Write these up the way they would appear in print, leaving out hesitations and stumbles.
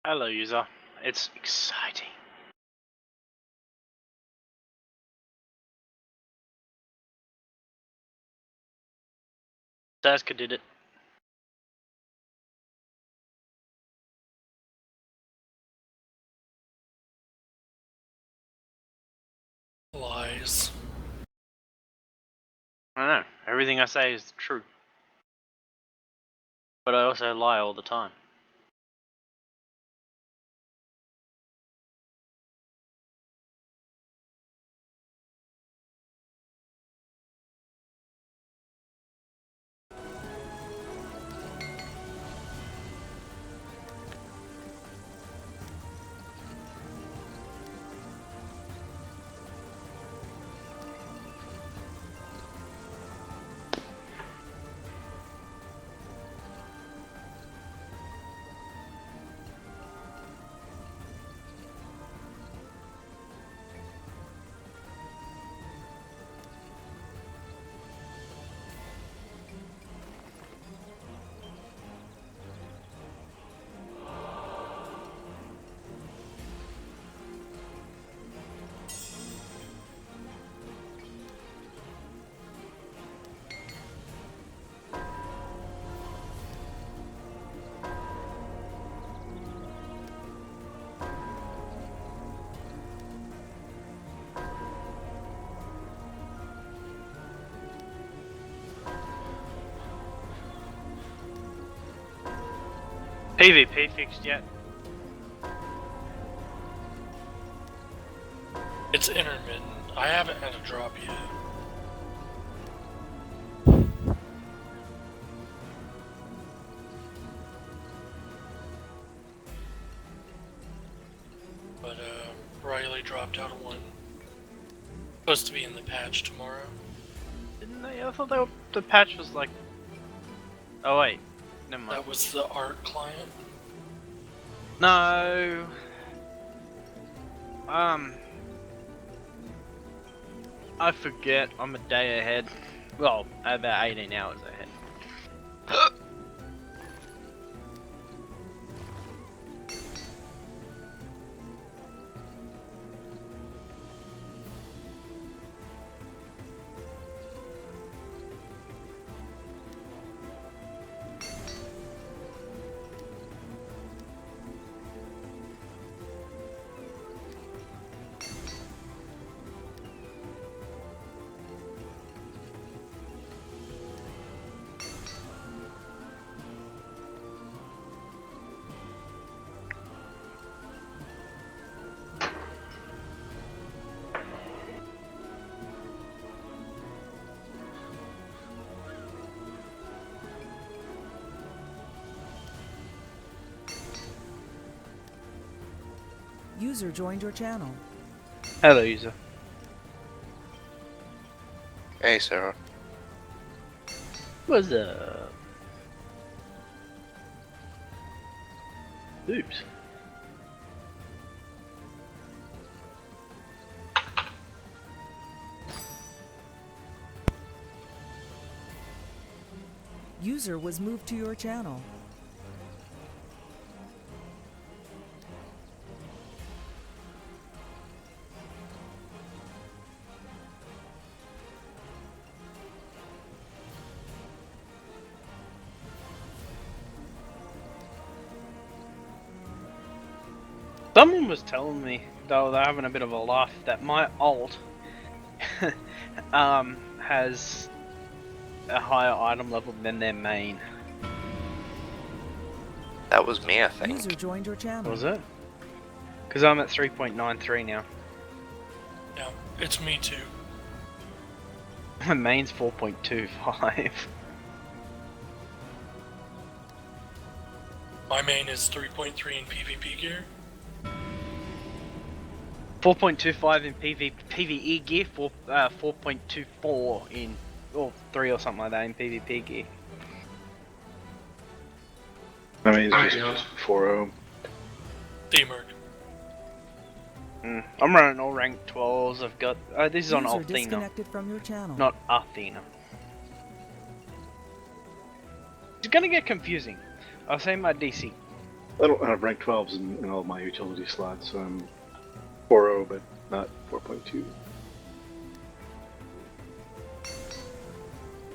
Hello, user. It's exciting. Sasuke did it. Lies. I know. Everything I say is true. But I also lie all the time. PvP fixed yet? It's intermittent. I haven't had a drop yet. But Riley dropped out of one. Supposed to be in the patch tomorrow. Didn't they? I thought the patch was like... Oh wait. Never mind. That was the art client. No. I forget. I'm a day ahead. Well, about 18 hours ahead. User joined your channel. Hello, user. Hey, Sarah. What's up? Oops. User was moved to your channel. Someone was telling me, though they're having a bit of a laugh, that my alt has a higher item level than their main. That was me, I think. User joined your channel. Was it? Because I'm at 3.93 now. Yeah, it's me too. My main's 4.25. My main is 3.3 in PvP gear. 4.25 in PvE gear, 4.24 in, or 3 or something like that in PvP gear. I mean, it's just 4-0. Demogorgon. I'm running all rank 12s. I've got, this is on User Athena, disconnected from your channel. not Athena. It's gonna get confusing. I'll say my DC. I don't have rank 12s in all my utility slots, so I'm 4.0, but not 4.2.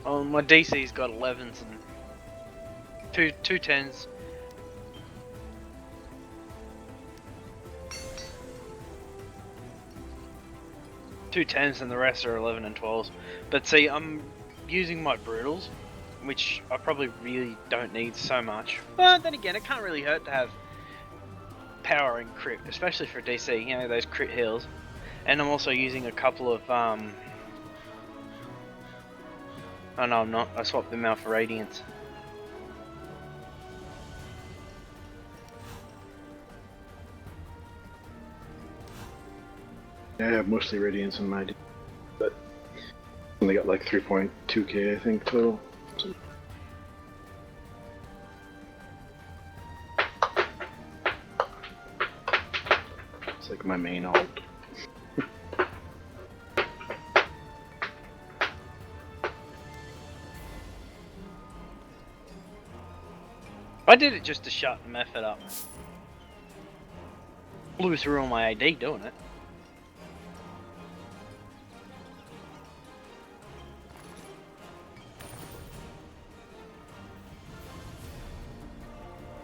Oh, my DC's got 11s and two 10s. Two 10s and the rest are 11 and 12s. But see, I'm using my brutals, which I probably really don't need so much. But then again, it can't really hurt to have power and crit, especially for DC, you know, those crit heals. And I'm also using a couple of, oh no, I'm not. I swapped them out for Radiance. Yeah, I have mostly Radiance in my D, but only got like 3.2k, I think, total. So it's like my main alt. I did it just to shut the method up. Blew through all my AD doing it.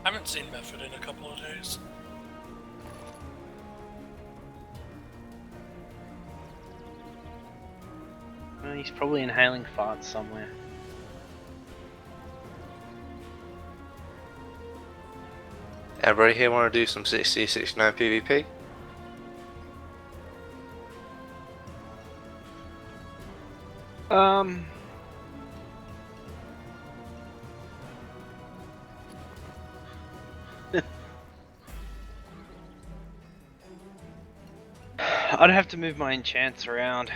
I haven't seen Method in a couple of days. Well, he's probably inhaling farts somewhere. Everybody here want to do some 60-69 PvP? I'd have to move my enchants around.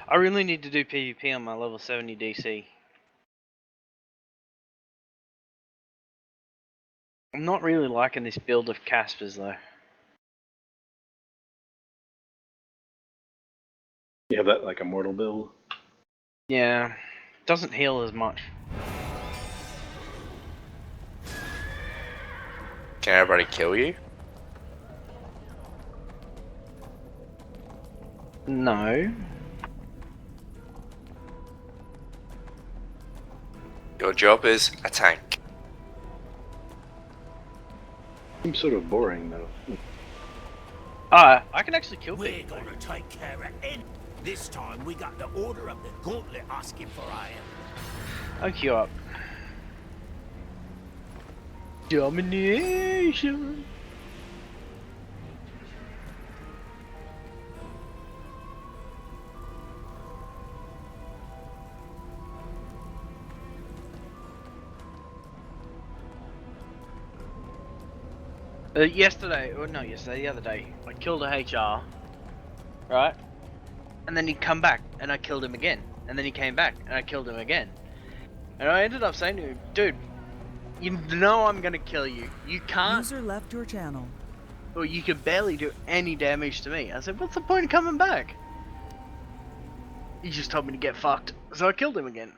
I really need to do PvP on my level 70 DC. I'm not really liking this build of Caspers though. You have that like immortal build. Yeah, doesn't heal as much. Can everybody kill you? No. Your job is a tank. Seems sort of boring though. I can actually kill We're people. gonna take care of it. This time we got the order of the gauntlet asking for iron. I'll queue up. Domination. Yesterday, or no, yesterday, the other day, I killed a HR, right? And then he'd come back, and I killed him again. And then he came back, and I killed him again. And I ended up saying to him, dude, you know I'm gonna kill you. You can't, User left your channel. or you can barely do any damage to me. I said, what's the point of coming back? He just told me to get fucked, so I killed him again.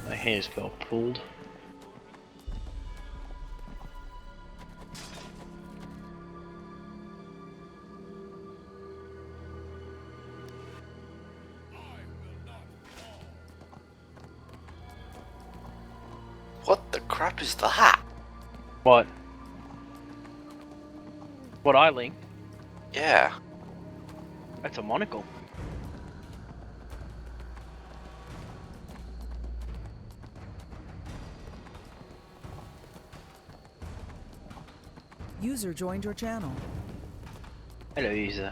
My hair's got pulled. What the crap is that? What? What I linked? Yeah. That's a monocle. User joined your channel. Hello, user.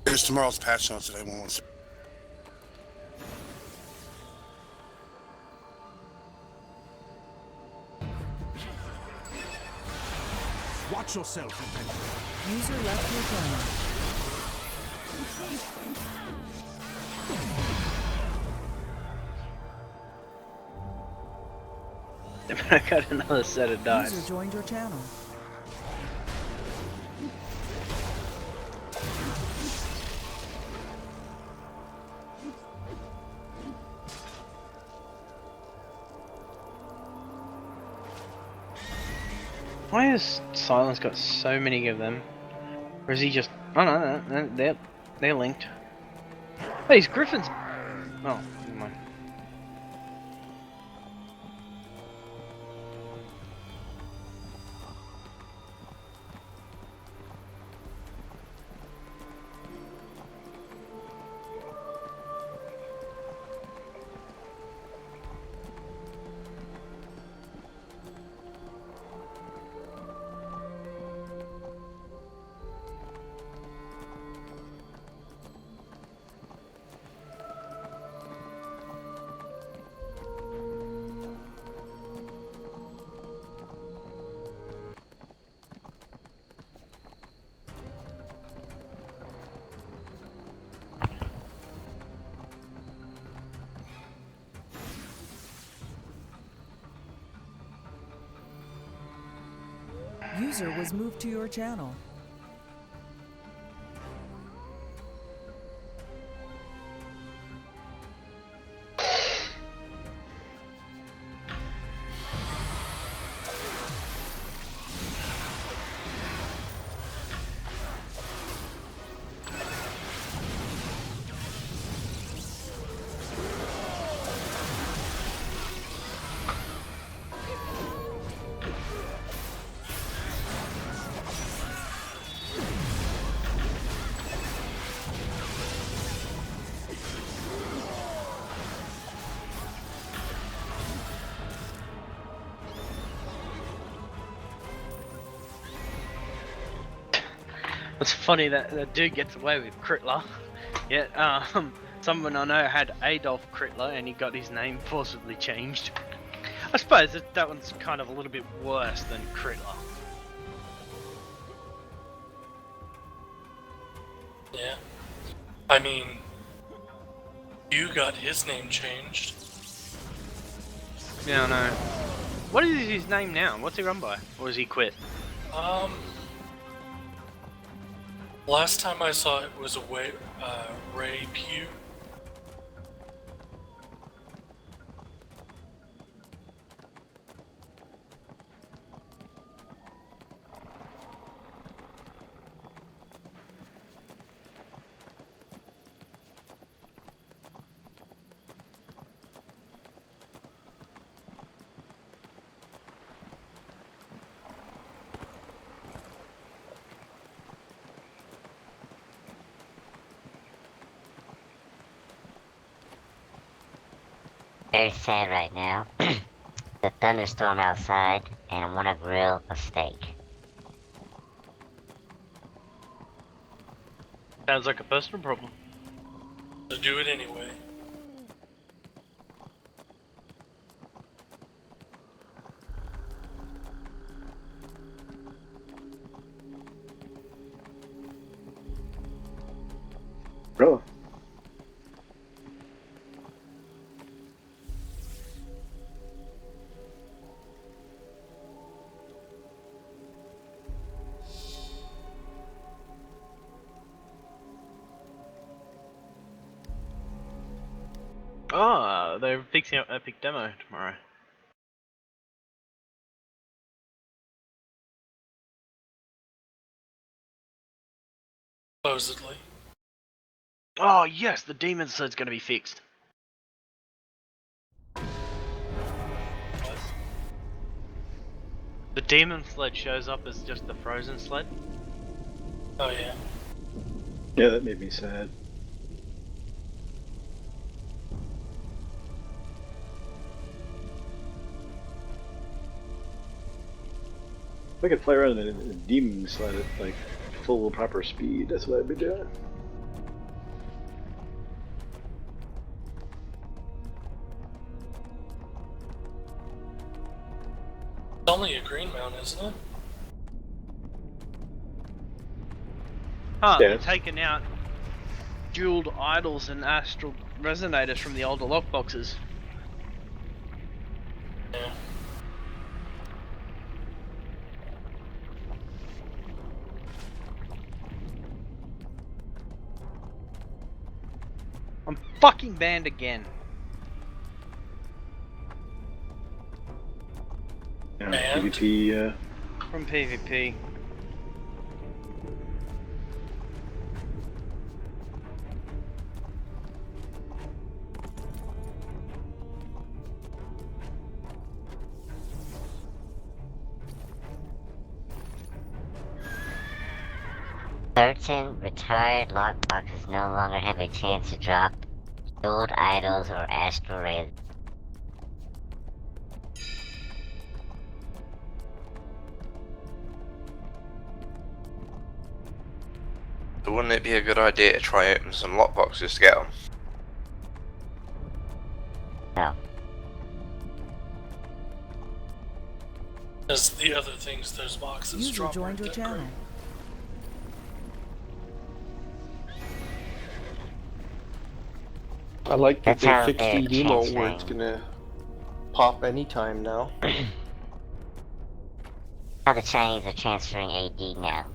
Here's tomorrow's patch notes if anyone wants to. Watch yourself, adventurer. User left your channel. I got another set of dice. User joined your channel. Why has Silence got so many of them? Or is he just... Oh no, they're linked. Oh, he's Griffins! Oh, never mind. User was moved to your channel. It's funny that the dude gets away with Critler. Yet, someone I know had Adolf Critler and he got his name forcibly changed. I suppose that one's kind of a little bit worse than Critler. Yeah. I mean, you got his name changed. Yeah, I know. What is his name now? What's he run by? Or has he quit? Last time I saw it was Ray Pugh. Very sad right now. The thunderstorm outside, and I want to grill a steak. Sounds like a personal problem. So do it anyway. Bro. Oh, they're fixing up Epic Demo tomorrow. Supposedly. Oh yes, the demon sled's gonna be fixed. The demon sled shows up as just the frozen sled. Oh yeah. Yeah, that made me sad. I could fly around in a demon sled at like full proper speed, that's what I'd be doing. It's only a green mount, isn't it? Huh, Yeah. they're taking out jeweled idols and astral resonators from the older lockboxes. Yeah. I'm fucking banned again. Yeah, And? PvP, From PvP. Certain retired lockboxes no longer have a chance to drop gold idols or astral rays. So wouldn't it be a good idea to try open some lockboxes to get them? No. As the other things those boxes User drop joined your aren't that channel. great. I like that That's how they fixed they're the emote where transferring. it's gonna pop anytime now. How the Chinese are transferring AD now.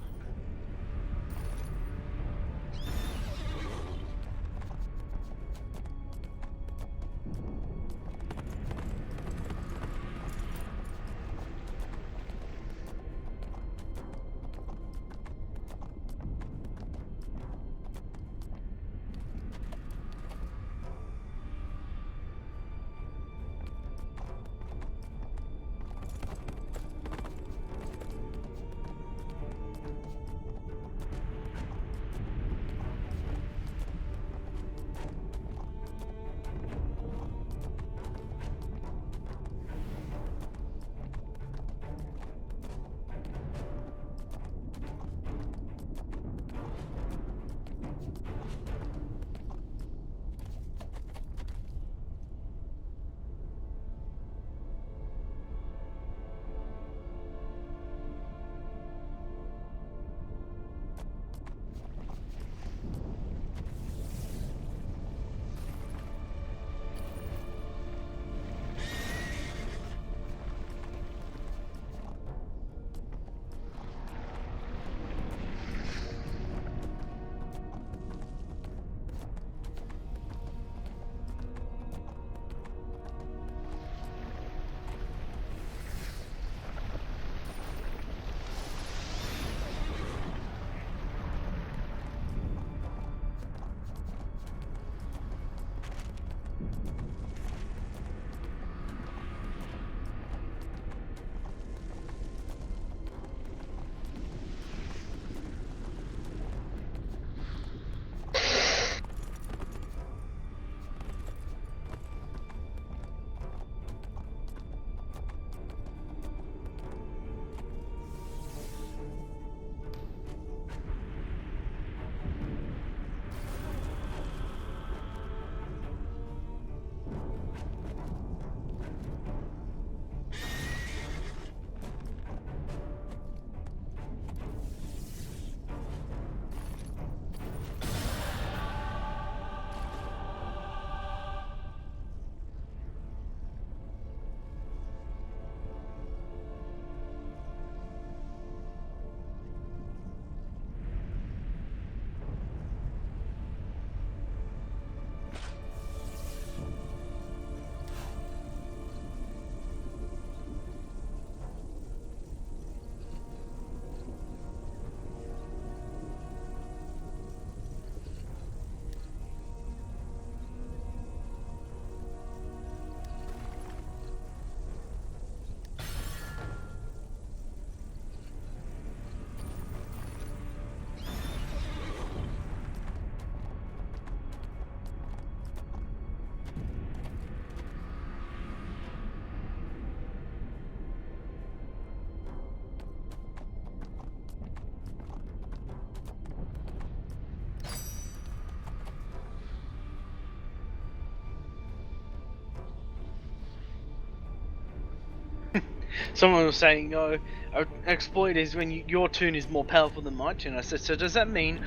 Someone was saying, "Oh, an exploit is when your tune is more powerful than my tune." I said, "So does that mean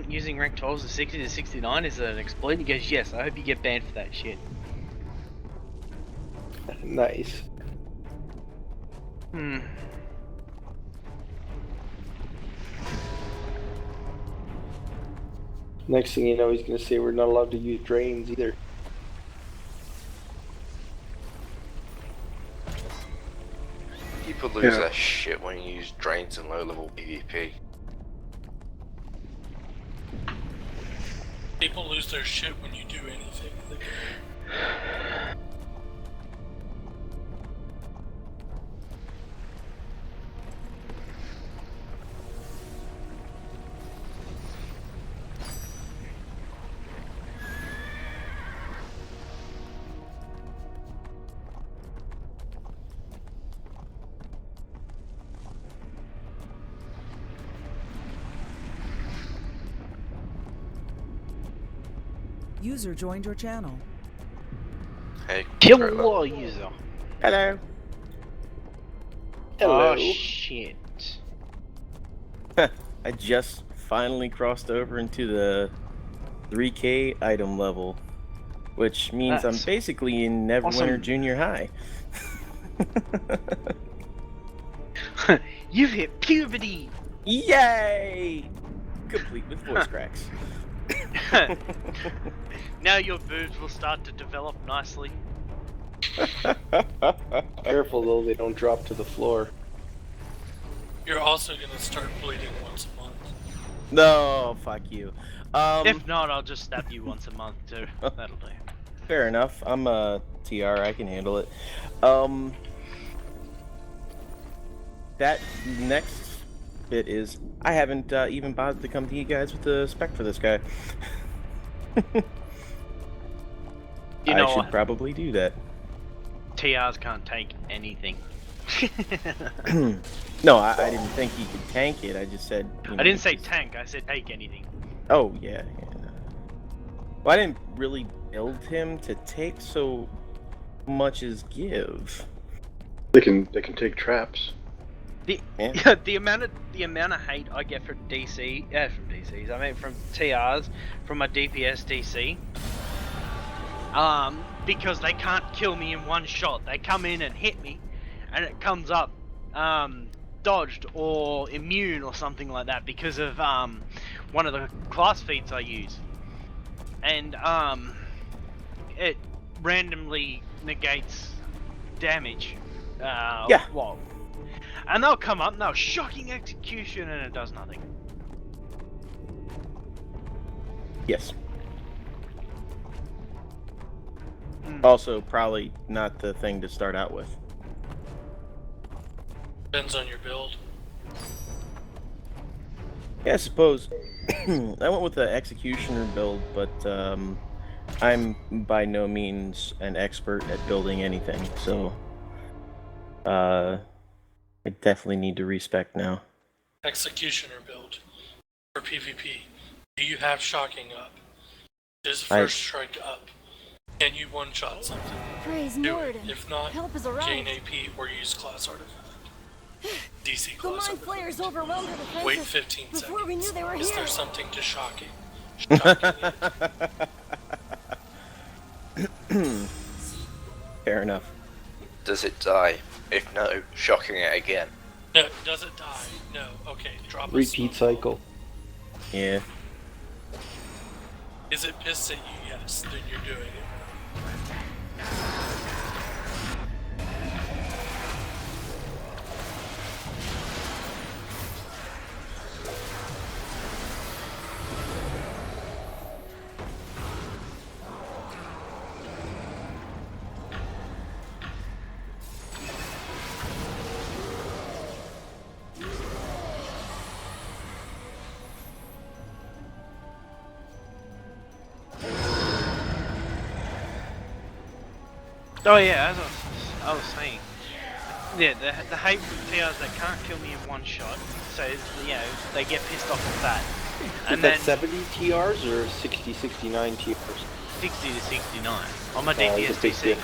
using rank 12s to 60 to 69 is an exploit?" He goes, "Yes. I hope you get banned for that shit." Nice. Hmm. Next thing you know, he's gonna say we're not allowed to use drains either. People lose Yeah. their shit when you use drains in low-level PvP. People lose their shit when you do anything in the game. User joined your channel. Hey, Kill Trevor. war user. Hello. Oh shit. I just finally crossed over into the 3K item level, which means That's I'm basically in Neverwinter awesome. Junior High. You've hit puberty. Yay! Complete with voice cracks. Now your boobs will start to develop nicely. Careful though, they don't drop to the floor. You're also gonna start bleeding once a month. No, fuck you. If not, I'll just stab you once a month too. That'll do. Fair enough. I'm a TR. I can handle it. That next bit is I haven't even bothered to come to you guys with the spec for this guy. You know I should what? probably do that. TRs can't take anything. No, I didn't think he could tank it. I just said. You know, I didn't say tank, I said take anything. Oh yeah. Well, I didn't really build him to take so much as give. They can take traps. The Yeah. the amount of hate I get from DCs, I mean from TRs, from my DPS DC, because they can't kill me in one shot. They come in and hit me, and it comes up, dodged or immune or something like that because of one of the class feats I use, and it randomly negates damage. Yeah. Well, and they'll come up and they'll shocking execution and it does nothing. Yes. Also, probably not the thing to start out with. Depends on your build. Yeah, I suppose. I went with the executioner build, but I'm by no means an expert at building anything, so I definitely need to respec now. Executioner build for PvP. Do you have shocking up? Is first strike up? Can you one-shot something? Praise Do it. Norden. If not, Help is arrived. gain AP or use class artifact. DC The class mind artifact. flayers overwhelmed our defenses. Wait 15 seconds. before we knew they were Is here. there something to shocking? Shocking it. Fair enough. Does it die? If no, shocking it again. No, does it die? No. Okay, drop a Repeat snowball. cycle. Yeah. Is it pissed at you? Yes, then you're doing it. Oh yeah, as I was saying, yeah, the hate from TRs that can't kill me in one shot, so you know they get pissed off at that, Is and that then 70 TRs or 60, 69 TRs? 60 to 69 on my there's DPS a big DC. diff.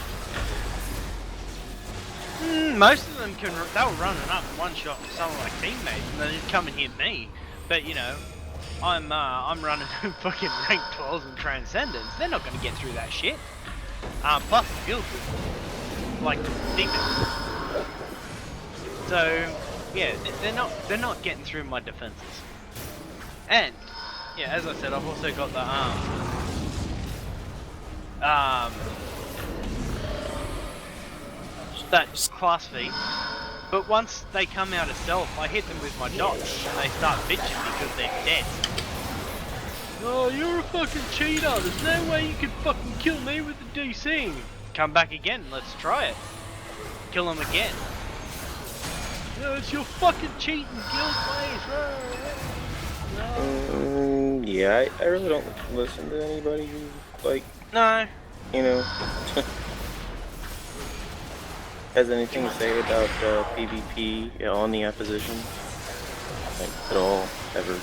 Most of them can. They were running up one shot to some of my teammates, and they just come and hit me. But you know, I'm running fucking rank 12s and Transcendence. They're not going to get through that shit. Plus the field was like demons. So yeah, they're not getting through my defenses. And yeah, as I said, I've also got the that class feat. But once they come out of stealth, I hit them with my dodge, and they start bitching because they're dead. Oh, you're a fucking cheater! There's no way you could fucking kill me with the DC! Come back again, let's try it. Kill them again. No, it's your fucking cheating guild ways! Yeah, I really don't listen to anybody who, like... No. You know... has anything to say about PvP on the opposition? Like, at all, ever?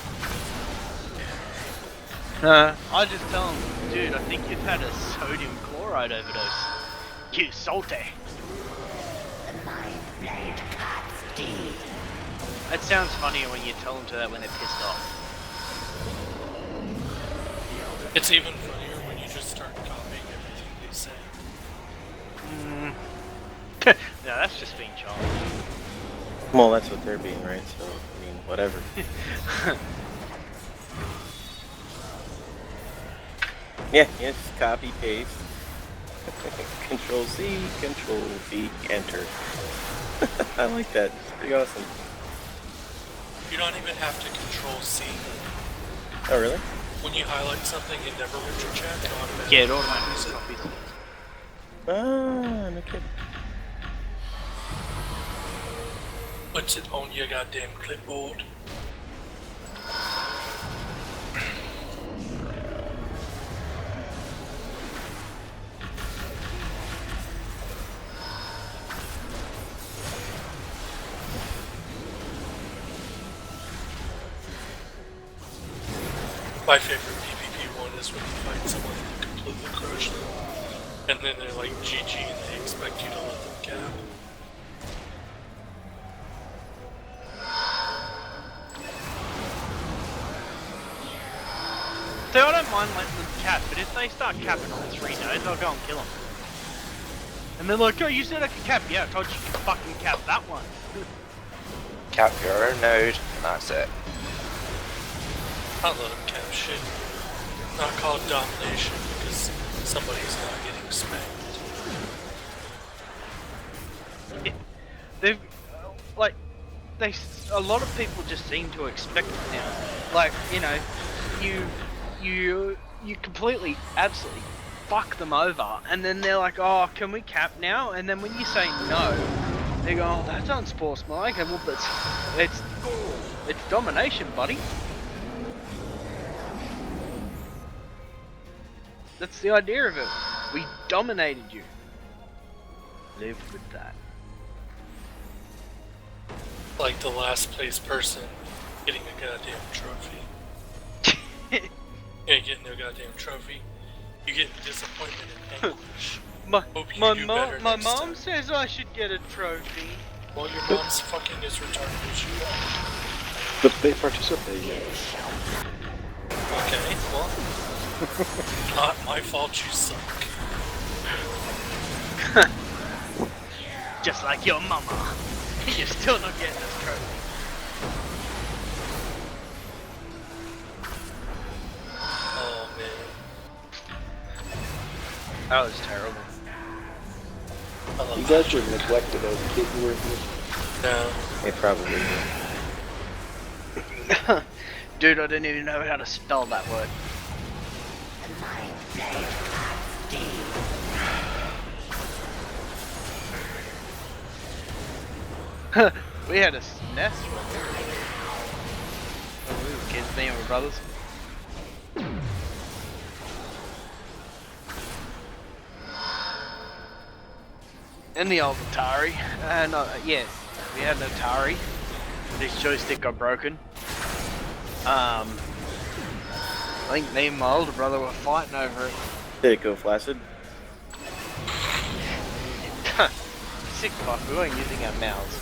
I just tell him, dude, I think you've had a sodium chloride overdose. You salty. It sounds funnier when you tell them to that when they're pissed off. It's even funnier when you just start copying everything they say. No, that's just being childish. Well, that's what they're being, right? So, I mean, whatever. Yeah, just copy, paste. Control C, Control V, Enter. I like that. It's pretty awesome. You don't even have to Control C. Oh, really? When you highlight something in Neverwinter chat, it automatically Yeah, it automatically copies it. Ah, no kidding. Puts it on your goddamn clipboard. My favorite PvP one is when you fight someone and completely crush them. And then they're like GG and they expect you to let them cap. So I don't mind letting them cap, but if they start capping on 3 nodes, I'll go and kill them. And they're like, oh, you said I could cap. Yeah, I told you you could fucking cap that one. Cap your own node, and that's it. I'll let them cap shit. Not called domination because somebody's not getting spanked. They've, like, a lot of people just seem to expect it now. Like, you know, you completely, absolutely fuck them over, and then they're like, oh, can we cap now? And then when you say no, they go, oh, that's unsportsmanlike. And well, it's domination, buddy. That's the idea of it. We dominated you. Live with that. Like the last place person getting a goddamn trophy. You ain't getting no goddamn trophy. You get disappointment and anguish. My mom says I should get a trophy. Well, your mom's fucking as retarded as you are. But they participate. Okay, well, not my fault you suck. Just like your mama. You're still not getting this trophy. Oh man. That was terrible. You guys were neglected as a kid, weren't you? No. It probably will. Dude, I didn't even know how to spell that word. We had a nest when we were kids, me and my brothers. And the old Atari, and yeah, we had an Atari. This joystick got broken. I think me and my older brother were fighting over it. Did it go flaccid? sick fuck, we weren't using our mouths.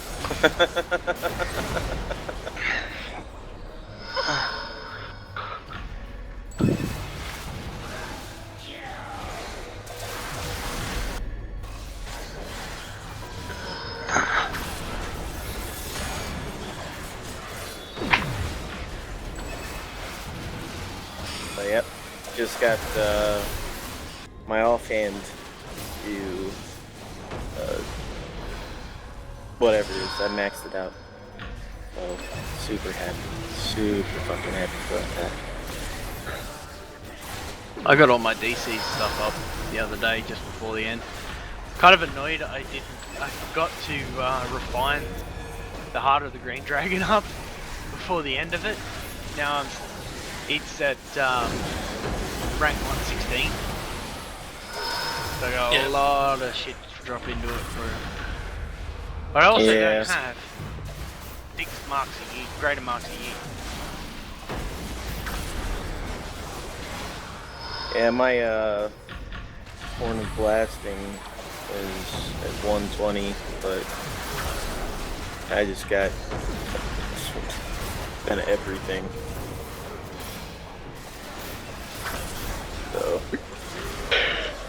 But yep, just got my offhand to whatever it is. I maxed it out. So super happy, super fucking happy about that. I got all my DC stuff up the other day just before the end. Kind of annoyed I forgot to refine the Heart of the Green Dragon up before the end of it. Now it's at rank 116. So I got a lot of shit to drop into it for. But I also don't have 6 marks a year, greater marks a year. Yeah, my Horn of Blasting is at 120, but I just got kind of everything. So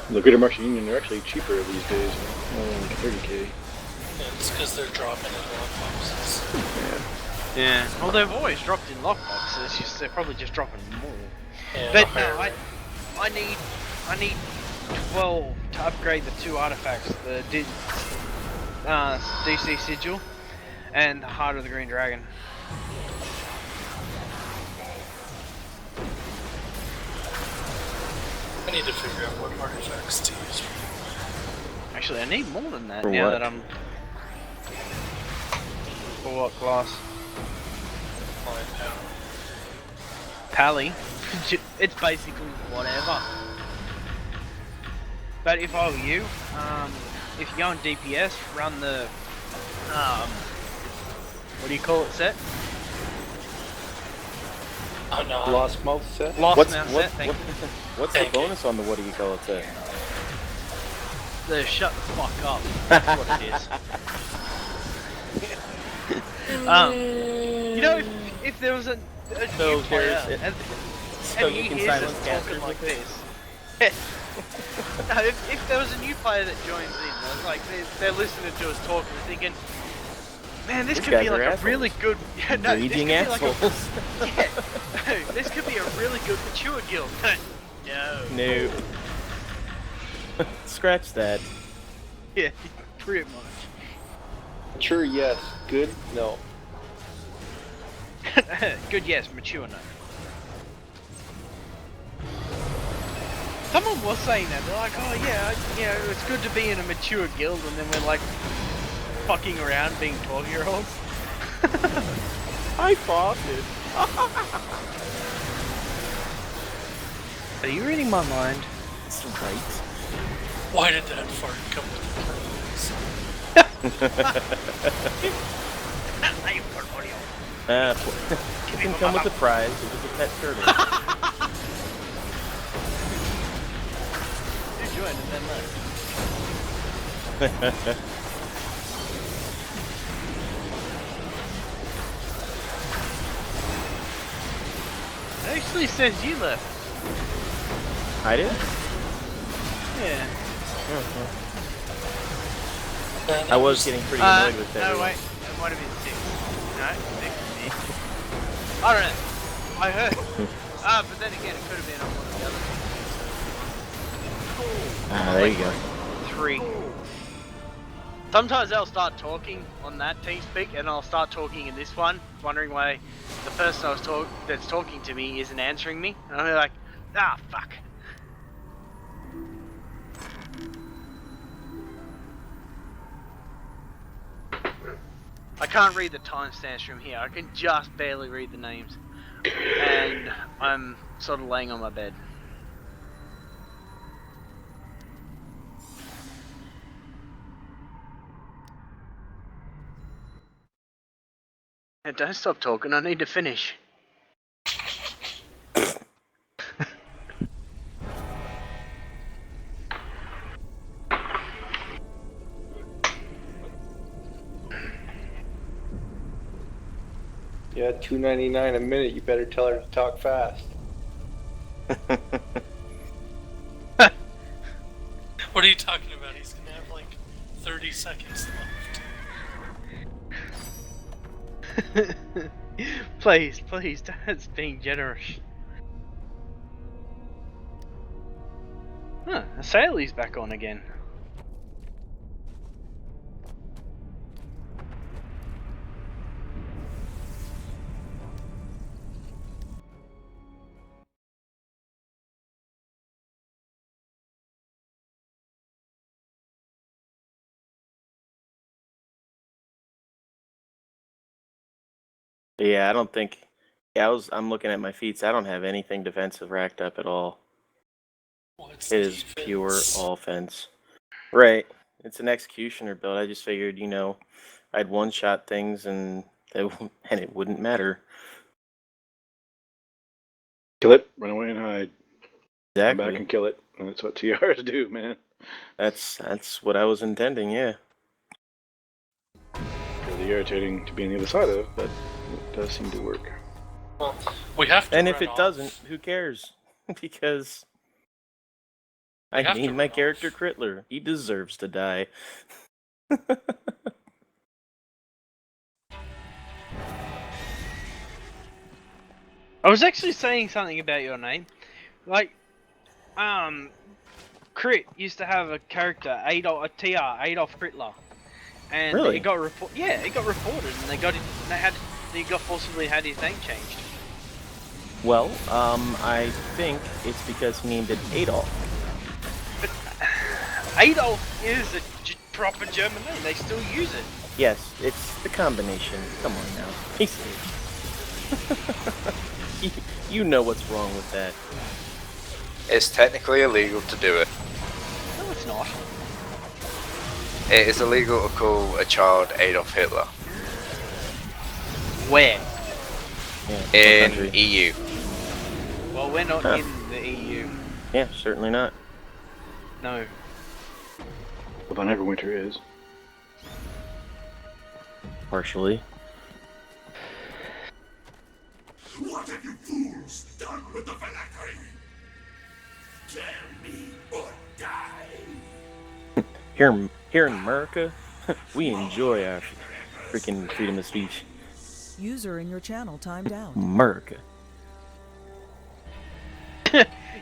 The Greater Martian Union, they're actually cheaper these days. Only like 30k. Yeah, it's because they're dropping in lockboxes. Yeah. Well, they've always dropped in lockboxes. It's just they're probably just dropping more. Yeah, But no, I need 12 to upgrade the 2 artifacts: the DC Sigil and the Heart of the Green Dragon. I need to figure out what artifacts to use. Actually, I need more than that For now what? that I'm. For what class? Flying power. Pally. It's basically whatever. But if I were you, if you go on DPS, run the what do you call it set? Oh no. Lost mouth set? Lost Mount set, thank you. What's the bonus on the what do you call it set? The shut the fuck up. That's what it is. You know, if there was a new player and he you can hears us silence talking casters like with this. No, if there was a new player that joins in, it's like they're listening to us talk and they're thinking, man, this could be like a really good. Yeah, no, Raging this could be assholes. like a, yeah, no, this could be a really good mature guild. No. No. Scratch that. Yeah, pretty much. Sure, yes. Good, no. Good, yes. Mature, no. Someone was saying that. They're like, oh yeah, it's good to be in a mature guild, and then we're like fucking around being 12-year-olds. I farted. Are you reading my mind? That's right. Why did that fart come with It can come with a prize. It was a pet turtle. You joined and then left. It actually says you left. I did? Yeah. I was getting pretty annoyed with that. No, wait. It might have been 6. No, 6 is me. I don't know. I heard. But then again, it could have been on one of the other things. There you go. 3. Sometimes I'll start talking on that TeamSpeak, and I'll start talking in this one, wondering why the person that's talking to me isn't answering me. And I'm like, ah, fuck. I can't read the timestamps from here. I can just barely read the names. And I'm sort of laying on my bed. And don't stop talking, I need to finish. Yeah, $2.99 a minute. You better tell her to talk fast. What are you talking about? He's gonna have like 30 seconds left. Please, that's being generous. Huh, a Saley's back on again. Yeah, I don't think. Yeah, I'm looking at my feats. I don't have anything defensive racked up at all. What's It is pure offense. Right. It's an executioner build. I just figured, I'd one-shot things and it wouldn't matter. Kill it, run away and hide. Exactly. Come back and kill it. And that's what TRs do, man. That's what I was intending. Yeah. Really irritating to be on the other side of, but it does seem to work. Well, we have to. And if it doesn't, who cares? Because I need my character Crittler. He deserves to die. I was actually saying something about your name. Like, Crit used to have a character, Adolf Crittler. And Really? it got reported, and he got forcibly had his name changed. Well, I think it's because he named it Adolf. But Adolf is a proper German name. They still use it. Yes, it's the combination. Come on now. You know what's wrong with that. It's technically illegal to do it. No, it's not. It is illegal to call a child Adolf Hitler. Where? Yeah, in EU. Well, we're not in the EU. Yeah, certainly not. No. Although Neverwinter is. Partially. What have you fools done with the phylactery? Tell me or die. Here in America, we enjoy our freaking freedom of speech. User in your channel timed out. America.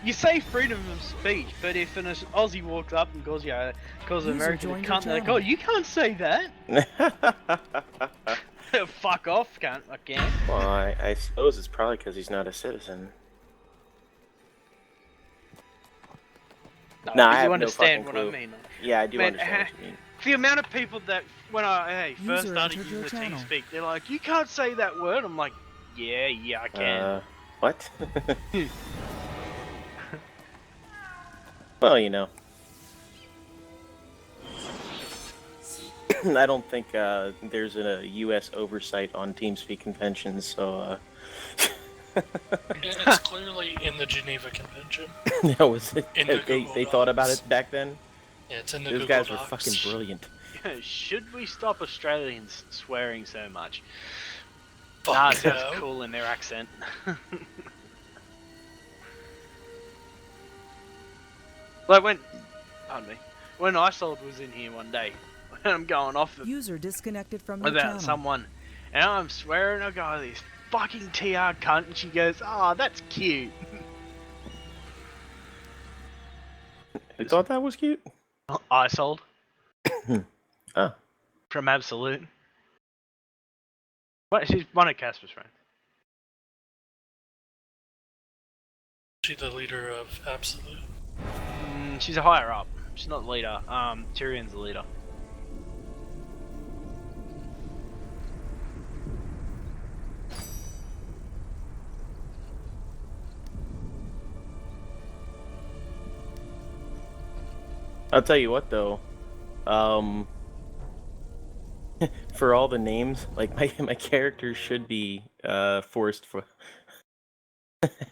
You say freedom of speech, but if an Aussie walks up and calls an American a cunt, they're like, oh, you can't say that. Fuck off, cunt, again. Well, I suppose it's probably because he's not a citizen. No, I have you understand no what clue. I mean. Yeah, I do Man, understand what you mean. The amount of people that, when I first started entered using your the channel. TeamSpeak, they're like, you can't say that word. I'm like, yeah, I can. What? Well, I don't think there's a U.S. oversight on TeamSpeak conventions, so. It's clearly in the Geneva Convention. No, was it? In the They Google thought about Docs. it back then. Yeah, it's in the Those Google guys were Docs. fucking brilliant. Should we stop Australians swearing so much? Fuck Nah, it sounds no. cool in their accent. Like when Isold was in here one day, and I'm going off User disconnected from your about channel. someone, and I'm swearing, I go, this fucking TR cunt, and she goes, oh, that's cute. Who thought that was cute? Isold. Oh. From Absolute. What? She's one of Casper's friends. She's the leader of Absolute. She's a higher up. She's not the leader. Tyrion's the leader. I'll tell you what, though. For all the names, like my character should be forced for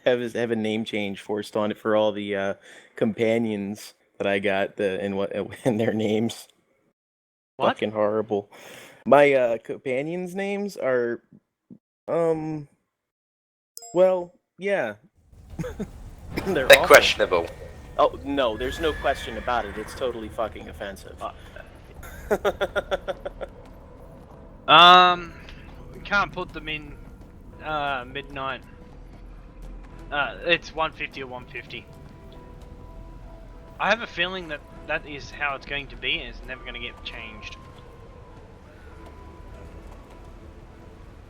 have a name change forced on it for all the companions that I got in their names. What? Fucking horrible. My companions' names are Well, yeah. They're They're awful. questionable. Oh, no, there's no question about it. It's totally fucking offensive. We can't put them in midnight. It's 150 or 150. I have a feeling that that is how it's going to be, and it's never going to get changed.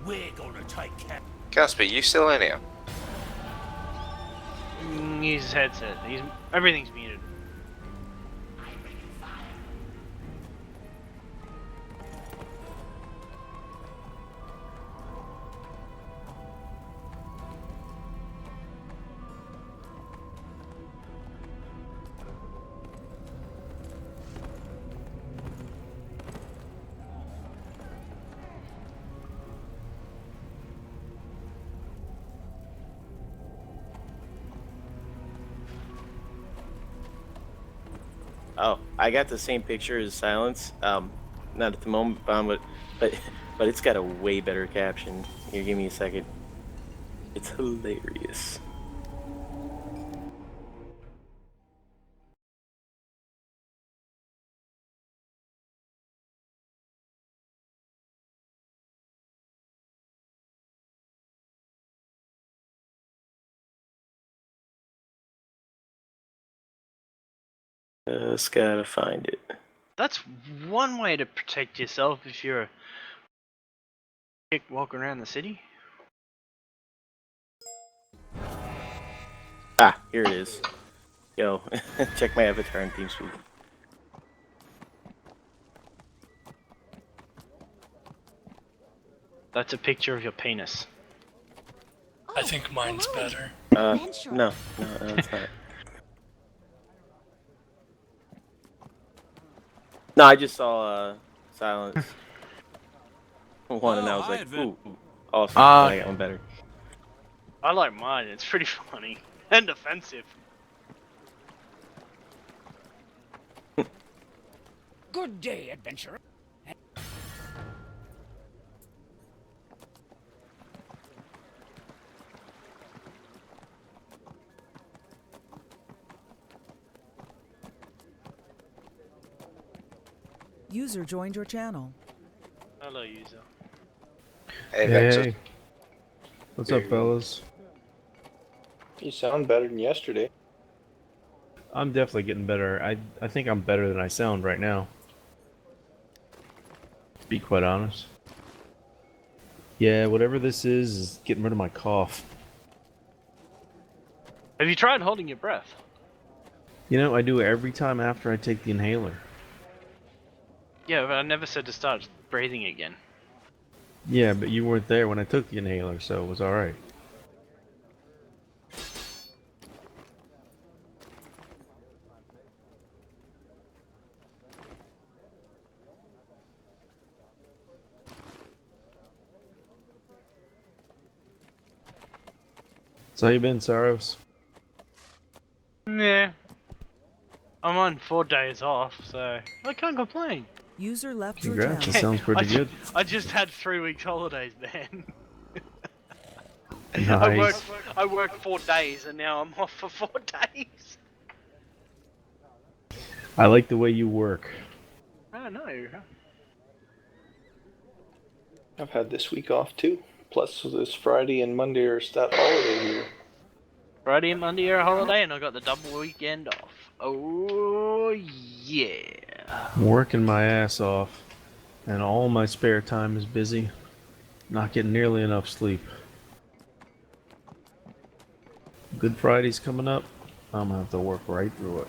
We're gonna take care. Gatsby, you still in here? Use his headset. Everything's muted. Oh, I got the same picture as Silence. Not at the moment, but it's got a way better caption. Here, give me a second. It's hilarious. Just gotta find it. That's one way to protect yourself if you're a chick walking around the city. Ah, here it is. Yo, check my avatar on TeamSpeak. That's a picture of your penis. I think mine's better. No, it's not. No, I just saw Silence one, and I was like, ooh, awesome. I got one better. I like mine. It's pretty funny and offensive. Good day, adventurer. User joined your channel. Hello, user. Hey, Vexus. Hey. What's up, fellas? You sound better than yesterday. I'm definitely getting better. I think I'm better than I sound right now. To be quite honest. Yeah, whatever this is getting rid of my cough. Have you tried holding your breath? You know, I do it every time after I take the inhaler. Yeah, but I never said to start breathing again. Yeah, but you weren't there when I took the inhaler, so it was alright. So how you been, Saros? Yeah. I'm on 4 days off, so I can't complain. User left your Congrats, channel. that sounds pretty good. I just had 3 weeks holidays then. Nice. I worked 4 days and now I'm off for 4 days. I like the way you work. I know. I've had this week off too. Plus, this Friday and Monday are stat holiday here. Friday and Monday are a holiday and I got the double weekend off. Oh yeah. I'm working my ass off, and all my spare time is busy. Not getting nearly enough sleep. Good Friday's coming up. I'm gonna have to work right through it.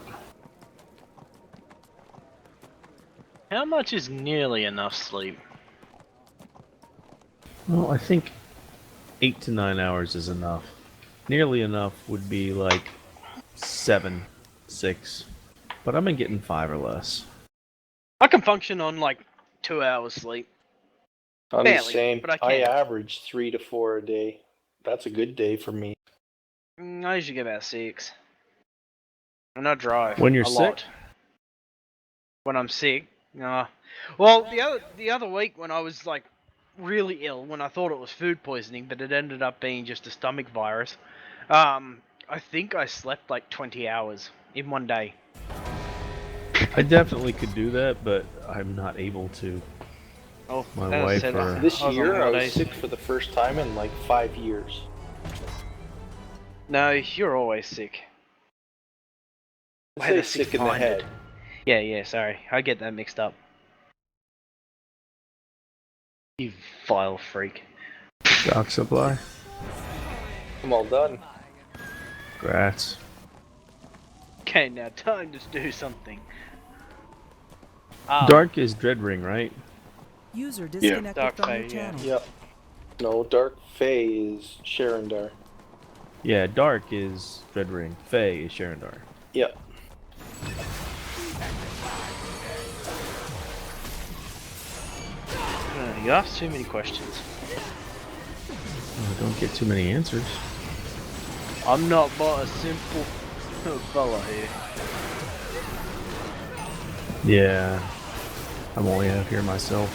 How much is nearly enough sleep? Well, I think 8 to 9 hours is enough. Nearly enough would be like 7, 6. But I've been getting 5 or less. I can function on like 2 hours sleep. I'm Barely, the same. but I I can. average 3 to 4 a day. That's a good day for me. I usually get about 6. And I drive When you're a sick? lot. When I'm sick. Well, the other week when I was like really ill when I thought it was food poisoning, but it ended up being just a stomach virus. I think I slept like 20 hours in one day. I definitely could do that, but I'm not able to. Oh, My that wife said, or- This I was on year, I was holidays. sick for the first time in like 5 years. No, you're always sick. I say sick in the sick-minded. head. Yeah, sorry. I get that mixed up. You vile freak. Dock supply. I'm all done. Grats. Okay, now time to do something. Dark is Dreadring, right? User disconnected Dark from Fae, your yeah. channel. Yep. No, Dark Fae is Sharondar. Yeah, Dark is Dreadring. Fae is Sharondar. Yep. You asked too many questions. Oh, don't get too many answers. I'm not but a simple fella here. Yeah. I'm only out here myself.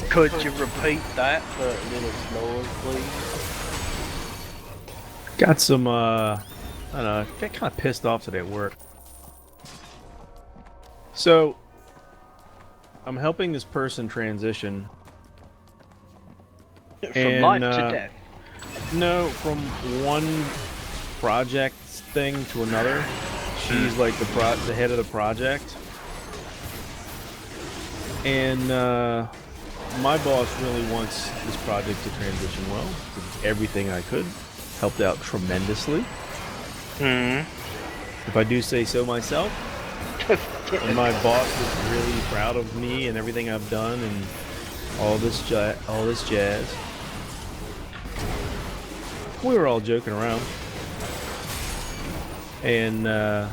Could you repeat that but a little slower, please? Got some, I don't know, got kind of pissed off today at work. So, I'm helping this person transition. From life to death. No, from one project thing to another. She's like the head of the project. And my boss really wants this project to transition well. Did everything I could. Helped out tremendously. If I do say so myself. And my boss was really proud of me and everything I've done and all this jazz. We were all joking around. And I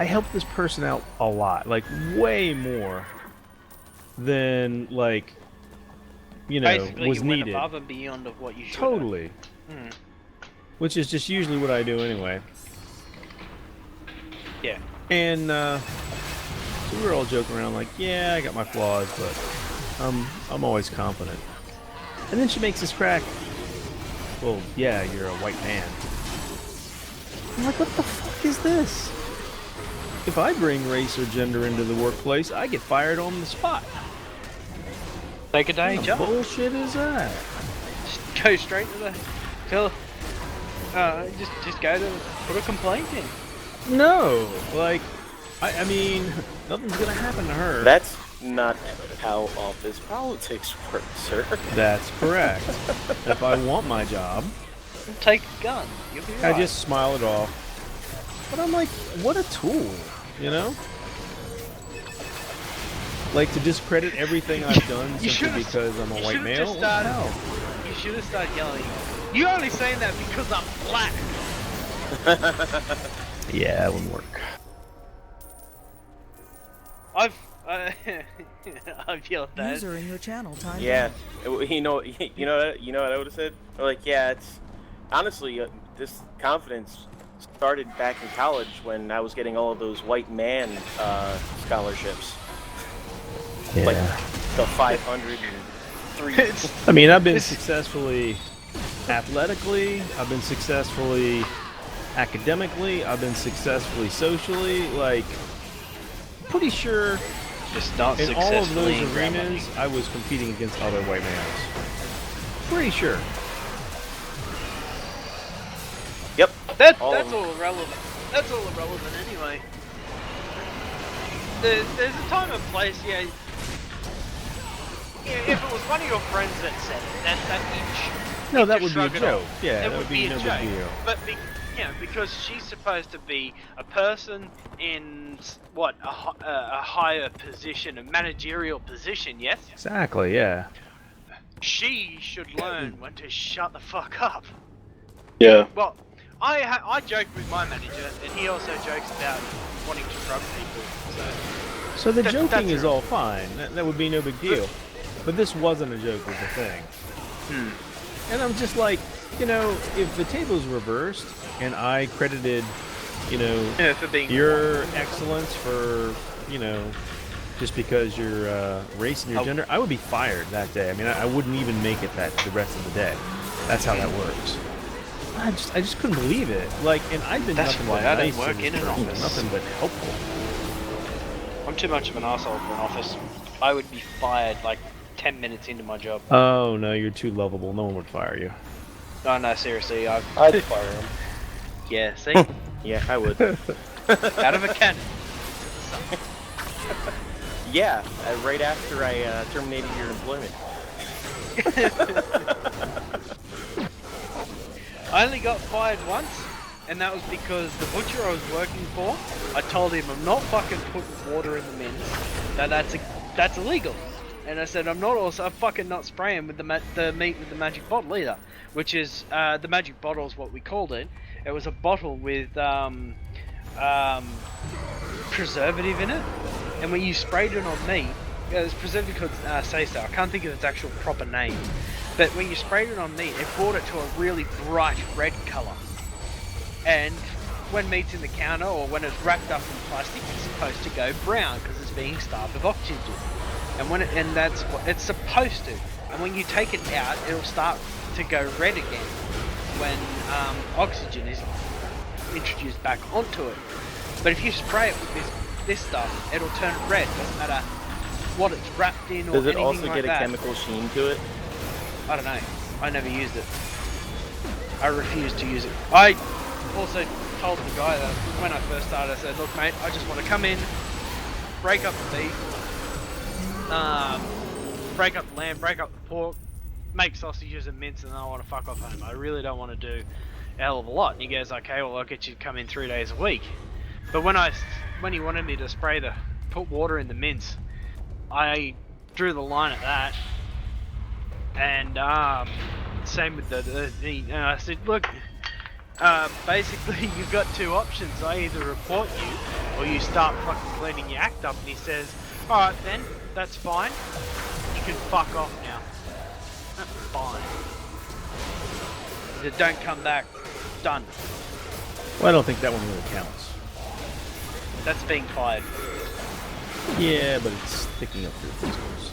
helped this person out a lot, like way more than like Basically, was you went needed. above and beyond of what you should. Totally. Which is just usually what I do anyway. Yeah. And so we were all joking around like, yeah, I got my flaws, but I'm always confident. And then she makes this crack. Well, yeah, you're a white man. I'm like, what the fuck is this? If I bring race or gender into the workplace, I get fired on the spot. Take a day What job. bullshit is that? Just go straight to the tell. Just go to put a complaint in. No, like, I mean, nothing's gonna happen to her. That's not how office politics work, sir. That's correct. If I want my job, Take a gun. You'll be I right. just smile it off. But I'm like, what a tool, you know? Like, to discredit everything I've done You simply should've- because I'm a you white should've male? just What the started- hell? You should have started yelling. You only saying that because I'm black. Yeah, that wouldn't work. I've yelled that. User in your channel timed Yeah, out. you know what I would have said? Like, yeah, it's honestly this confidence started back in college when I was getting all of those white man scholarships, Yeah. like the 503. I mean, I've been successfully athletically, I've been successfully academically, I've been successfully socially, like, pretty sure Just not in all of those successfully in grammar. arenas, I was competing against other white males. Pretty sure. Yep. That's All of them. all irrelevant. That's all irrelevant anyway. There's a time and place, yeah. Yeah, if it was one of your friends that said it, that No, you'd that just would be a shrug it joke. off. Yeah, It that would be no joke. big deal. But because she's supposed to be a person in what a higher position, a managerial position, yes. Exactly, yeah. She should learn when to shut the fuck up. Yeah. Well, I joke with my manager, and he also jokes about wanting to drug people. So the joking that's is her. all fine. That would be no big deal. But this wasn't a joke, was the thing. And I'm just like, if the table's reversed and I credited, Yeah, for being your excellence for, just because you're race and your gender, I would be fired that day. I mean, I wouldn't even make it the rest of the day. That's how that works. I just couldn't believe it. Like, and I've been That's nothing why but I don't nice work to in this an person, office. nothing but helpful. I'm too much of an asshole for an office. I would be fired like 10 minutes into my job. Oh no, you're too lovable. No one would fire you. No, no, seriously, I'd fire him. Yeah, see? Yeah, I would. Out of a cannon. Yeah, right after I terminated your employment. I only got fired once, and that was because the butcher I was working for, I told him I'm not fucking putting water in the mince. That's illegal. And I said I'm fucking not spraying with the meat with the magic bottle either, which is the magic bottle is what we called it. It was a bottle with preservative in it, and when you sprayed it on meat, it was preservative called say-so. I can't think of its actual proper name, but when you sprayed it on meat, it brought it to a really bright red color. And when meat's in the counter or when it's wrapped up in plastic, it's supposed to go brown because it's being starved of oxygen. And that's what it's supposed to. And when you take it out, it'll start to go red again when oxygen is introduced back onto it. But if you spray it with this stuff, it'll turn red. Doesn't matter what it's wrapped in or anything like that. Does it also get a chemical sheen to it? I don't know. I never used it. I refused to use it. I also told the guy that when I first started, I said, look mate, I just want to come in, break up the beef, break up the lamb, break up the pork, make sausages and mince, and then I want to fuck off home. I really don't want to do a hell of a lot. And he goes, okay, well I'll get you to come in 3 days a week. But when he wanted me to put water in the mince, I drew the line at that. And same with and I said, look, basically you've got two options. I either report you or you start fucking cleaning your act up. And he says, alright then, that's fine. You can fuck off now. That's fine. He said, don't come back. Done. Well, I don't think that one really counts. That's being fired. Yeah, but it's sticking up your principles.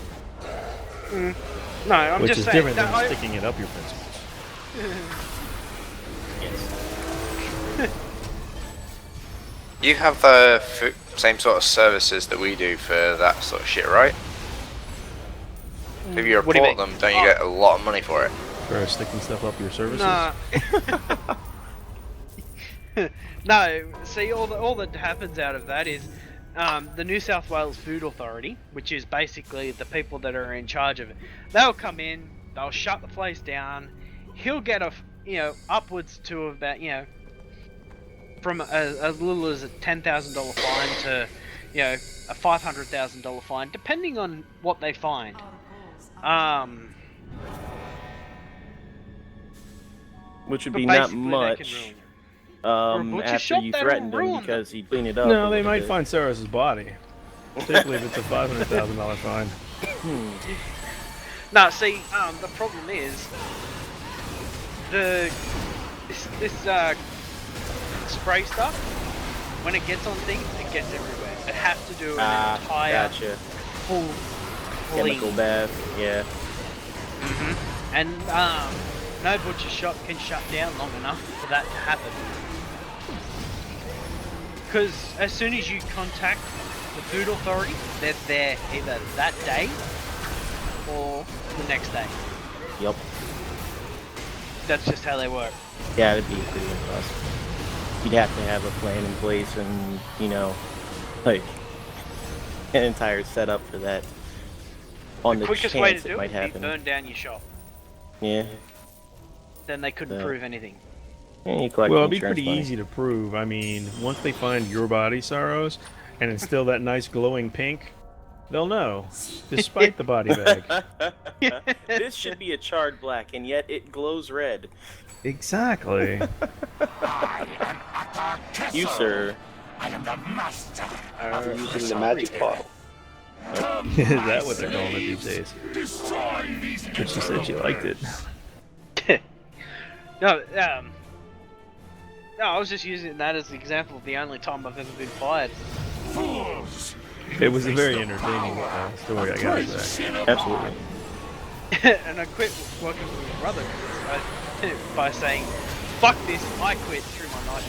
No, I'm Which just is saying. different than sticking it up your principles. Yes. You have the same sort of services that we do for that sort of shit, right? If you What do you report mean? them, don't you get a lot of money for it? For sticking stuff up your services? Nah. No, see, all that happens out of that is the New South Wales Food Authority, which is basically the people that are in charge of it. They'll come in, they'll shut the place down. He'll get upwards to about, from as little as a $10,000 fine to, a $500,000 fine, depending on what they find. Which would But be not basically they can much. ruin it. After you threatened him because he'd clean it up. No, they might find Saros' body. Particularly if it's a $500,000 fine. No, see, the problem is this spray stuff. When it gets on things, it gets everywhere. It has to do an entire full clean. Chemical bath. Yeah. And no butcher shop can shut down long enough for that to happen. Because as soon as you contact the food authority, they're there either that day or the next day. Yep. That's just how they work. Yeah, it'd be pretty impossible. You'd have to have a plan in place and, like, an entire setup for that. On the quickest way to chance do it it might would be happen. burn down your shop. Yeah. Then they couldn't prove anything. Yeah, you collect Well, it'd be insurance pretty money. easy to prove. I mean, once they find your body, Saros, and it's still that nice glowing pink, they'll know, despite the body bag. This should be a charred black, and yet it glows red. Exactly. You, sir, I am the master. Are using the magic bottle. Is that what they're calling it these days? Destroy these But she said she liked it. No, I was just using that as the example of the only time I've ever been fired. fools. It was a very entertaining story, I gotta say. Absolutely. And I quit working with my brother by saying, "Fuck this! I quit." Threw my knife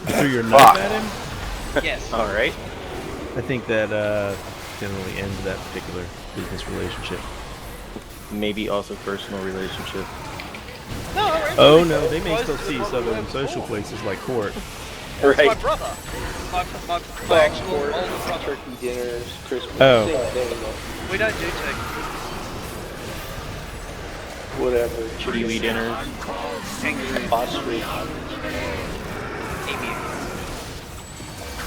at You threw your knife at him? him. Yes. All right. I think that generally ends that particular business relationship. Maybe also personal relationship. No, Oh no, they may still see each other in social places like court. That's my Right. brother. My actual older brother. Turkey dinners, Christmas, Oh. same thing, though. We don't do turkey. Whatever. Kiwi dinners. Kangaroo. Ostrich, Emu.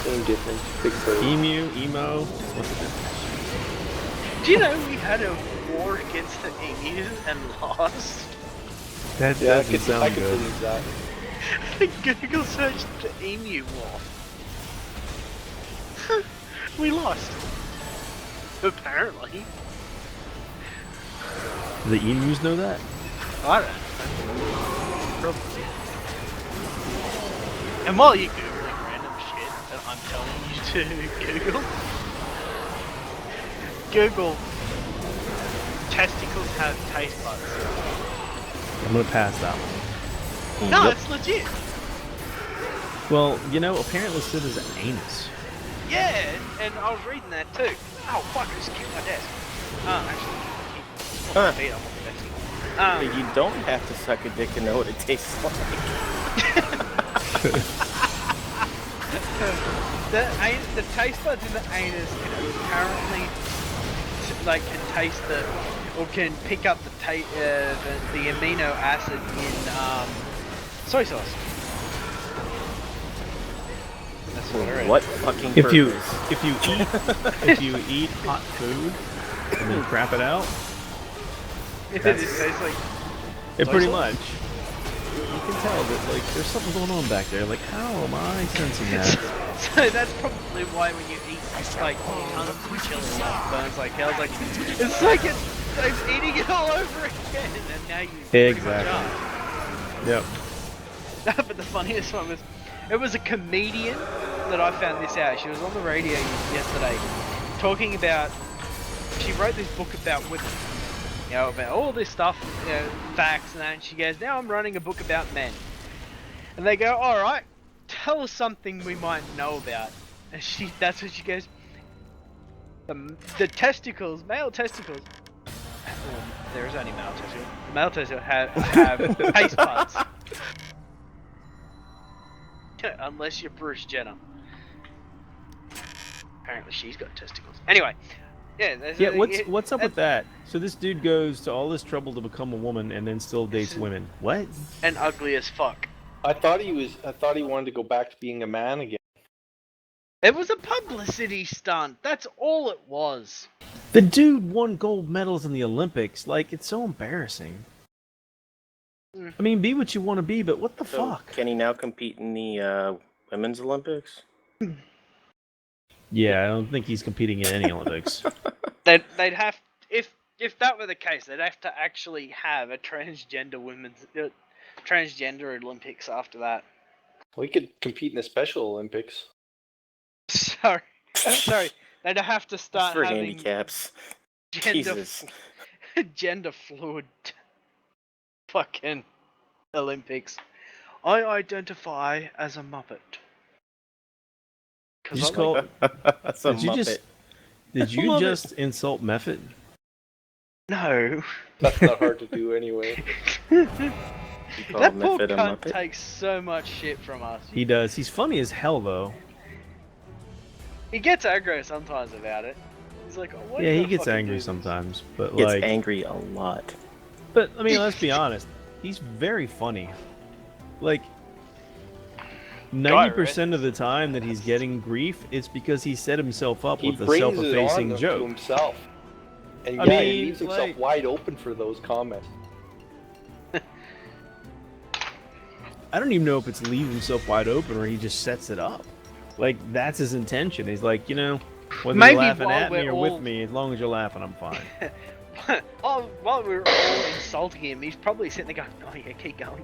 same difference. Big bird. Emu, emo, what's the difference? Do you know we had a war against the emus and lost? That Yeah, I doesn't could sound good. believe that. Google searched the emu war. We lost. Apparently. Do the emus know that? I don't know. Probably. And while you're Googling random shit that I'm telling you to Google testicles have taste buds. I'm gonna pass that one. No, Yep. it's legit. Well, you know, apparently so does an anus. Yeah, and I was reading that too. Oh fuck, I just kicked my desk. Actually, keep my feet up on the desk. You don't have to suck a dick to know what it tastes like. The taste buds in the anus can apparently can taste or can pick up the amino acid in soy sauce. That's what I read. What fucking If you purpose? if you eat hot food and then crap it out, It that's- tastes like it soy pretty sauce? much. You can tell that like there's something going on back there. Like, how am I sensing that? So that's probably why when you eat like tons of chili and it burns like hell, it's like I'm eating it all over again, and now you pretty much are. Yep. But the funniest one was, it was a comedian that I found this out. She was on the radio yesterday, talking about, she wrote this book about women, you know, about all this stuff, you know, facts and that, and she goes, now I'm writing a book about men. And they go, alright, tell us something we might know about. And that's what she goes, the testicles, male testicles, there's only male testicles, male testicles have taste buds. Unless you're Bruce Jenner. Apparently she's got testicles. Anyway, yeah. What's up with that? So this dude goes to all this trouble to become a woman and then still dates women. What? And ugly as fuck. I thought he wanted to go back to being a man again. It was a publicity stunt. That's all it was. The dude won gold medals in the Olympics. Like, it's so embarrassing. I mean, be what you want to be, but what the fuck? Can he now compete in the Women's Olympics? Yeah, I don't think he's competing in any Olympics. They'd have, if that were the case, they'd have to actually have a transgender Olympics after that. Well, he could compete in the Special Olympics. Sorry, they'd have to start for having handicaps. gender, Jesus. gender fluid fucking Olympics. I identify as a Muppet. You just call That's a did you Muppet. did you just insult Meffet? No. That's not hard to do anyway. That poor cunt takes so much shit from us. He does. He's funny as hell, though. He gets aggro sometimes about it. He's like, oh, why Yeah, you he gotta gets fucking angry do this? sometimes, but Gets like angry a lot. But I mean, let's be honest. He's very funny. Like 90% of the time that he's getting grief, it's because he set himself up He with a brings it self-effacing on joke. to himself. And I yeah, mean, he leaves himself like- wide open for those comments. I don't even know if it's leave himself wide open or he just sets it up. Like, that's his intention. He's like, you know, whether Maybe you're laughing while at me we're or all- with me, as long as you're laughing, I'm fine. While we were all insulting him, he's probably sitting there going, oh yeah, keep going.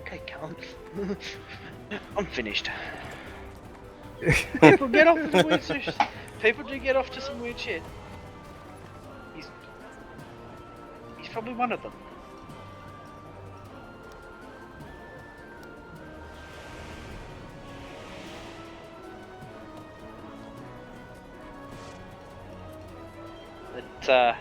I'm finished. People, get off the weird people do get off to some weird shit. He's probably one of them. But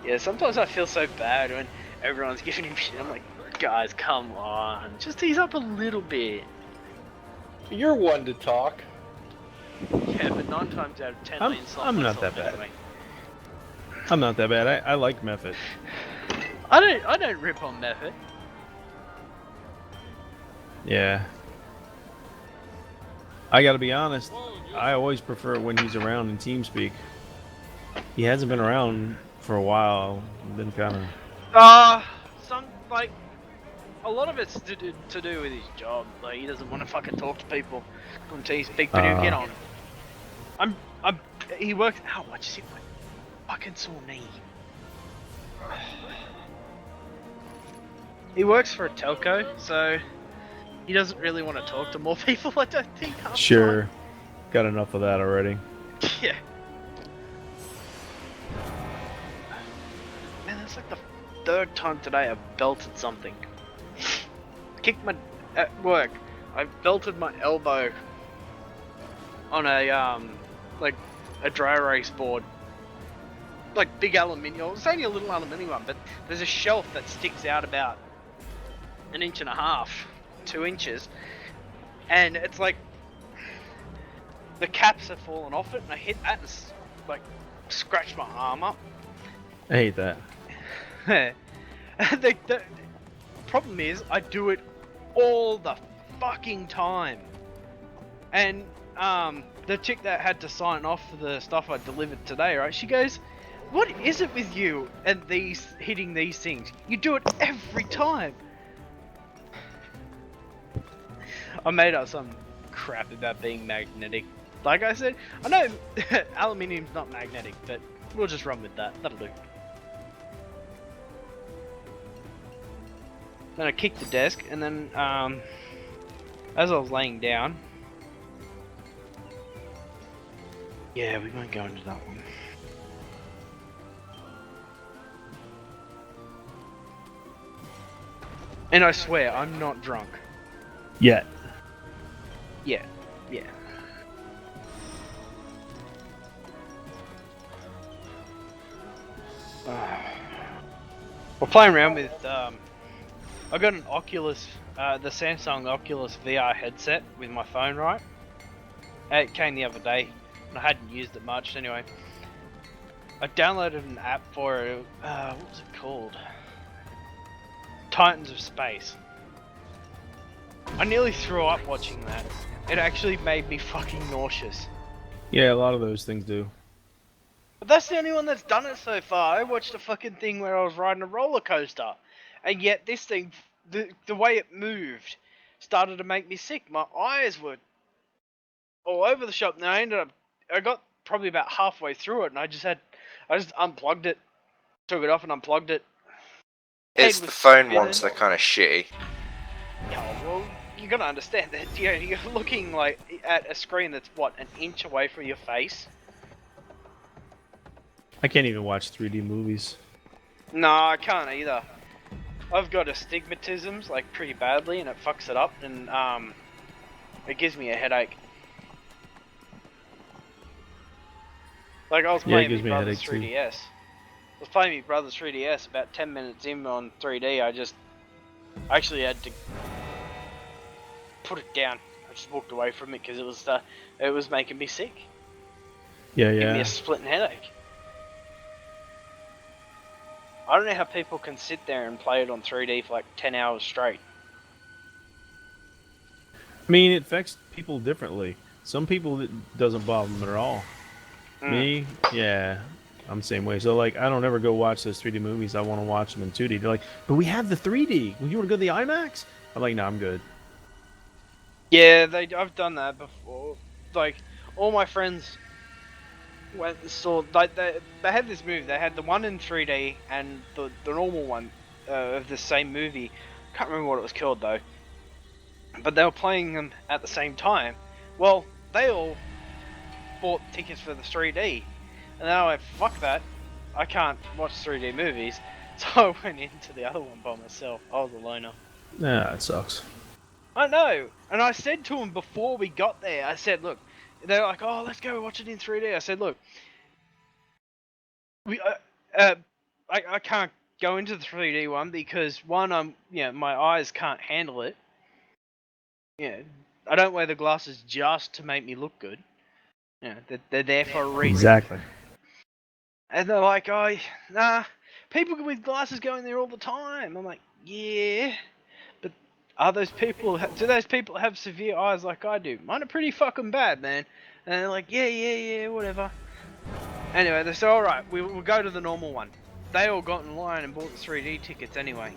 yeah, sometimes I feel so bad when everyone's giving him shit. I'm like, guys, come on, just ease up a little bit. You're one to talk. Yeah, but 9 times out of 10, I'm not that bad. I'm not that bad. I like Method. I don't rip on Method. Yeah. I gotta be honest, I always prefer it when he's around in TeamSpeak. He hasn't been around for a while. Been kind of. A lot of it's to do with his job. Like, he doesn't want to fucking talk to people on TeamSpeak, but he'll get on. He works. Ow, I just hit my fucking sore knee. He works for a telco, so he doesn't really want to talk to more people, I don't think. Sure. Got enough of that already. Yeah. Man, that's like the 3rd time today I've belted something. Kicked my... At work, I belted my elbow on a, like, a dry erase board. Like, big aluminium. It's only a little aluminium one, but there's a shelf that sticks out about 1.5 inches, 2 inches. And it's like... The caps have fallen off it, and I hit that and, like, scratched my arm up. I hate that. The problem is, I do it all the fucking time. And, the chick that had to sign off for the stuff I delivered today, right? She goes, "What is it with you and hitting these things? You do it every time." I made up some crap about being magnetic. Like I said, I know aluminium's not magnetic, but we'll just run with that. That'll do. Then I kicked the desk, and then, as I was laying down... Yeah, we won't go into that one. And I swear, I'm not drunk. Yet. Yeah, yeah. We're playing around with, I got an Oculus, the Samsung Oculus VR headset with my phone, right? It came the other day, and I hadn't used it much anyway. I downloaded an app for it, what was it called? Titans of Space. I nearly threw up watching that. It actually made me fucking nauseous. Yeah, a lot of those things do. But that's the only one that's done it so far. I watched a fucking thing where I was riding a roller coaster, and yet this thing, the way it moved, started to make me sick. My eyes were all over the shop, and I got probably about halfway through it, and I just unplugged it, took it off and unplugged it. It's the phone ones that are kind of shitty. Yeah, well, you gotta understand that you're looking like at a screen that's what, 1 inch away from your face. I can't even watch 3D movies. No, I can't either. I've got astigmatisms, like, pretty badly, and it fucks it up, and, it gives me a headache. Like, I was playing my brother's 3DS. I was playing my brother's 3DS, about 10 minutes in on 3D, I actually had to put it down. I just walked away from it, because it was making me sick. Yeah, yeah. Giving me a splitting headache. I don't know how people can sit there and play it on 3D for like 10 hours straight. I mean, it affects people differently. Some people, it doesn't bother them at all. Me, yeah, I'm the same way. So, like, I don't ever go watch those 3D movies. I want to watch them in 2D. They're like, but we have the 3D. Well, you want to go to the IMAX? I'm like, no, I'm good. Yeah, I've done that before. Like, all my friends went and saw, like, they had this movie. They had the one in 3D and the normal one of the same movie. Can't remember what it was called though. But they were playing them at the same time. Well, they all bought tickets for the 3D, and then I went, fuck that, I can't watch 3D movies, so I went into the other one by myself. I was a loner. Nah, it sucks. I know, and I said to them before we got there, I said, look, they're like, oh, let's go watch it in 3D. I said, look, I can't go into the 3D one because one, my eyes can't handle it. Yeah, I don't wear the glasses just to make me look good. Yeah, they're there for a reason. Exactly. And they're like, oh, nah, people with glasses go in there all the time. I'm like, yeah, but do those people have severe eyes like I do? Mine are pretty fucking bad, man. And they're like, yeah, whatever. Anyway, they said, alright, we'll go to the normal one. They all got in line and bought the 3D tickets anyway.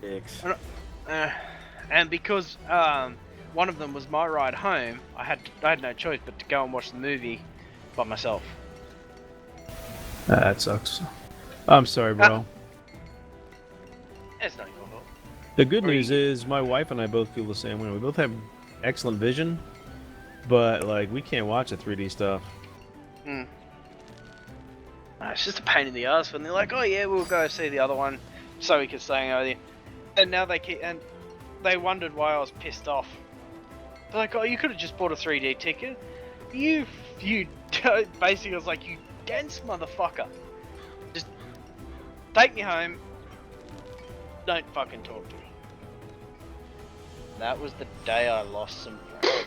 Dicks. And because one of them was my ride home, I had no choice but to go and watch the movie by myself. That sucks. I'm sorry, bro. It's not your fault. The good news is my wife and I both feel the same way. We both have excellent vision, but like we can't watch the 3D stuff. It's just a pain in the ass when they're like, oh yeah, we'll go see the other one so we can stay over there. And now they wondered why I was pissed off. They're like, oh, you could have just bought a 3D ticket. You basically was like, you dense motherfucker. Just take me home. Don't fucking talk to me. That was the day I lost some friends.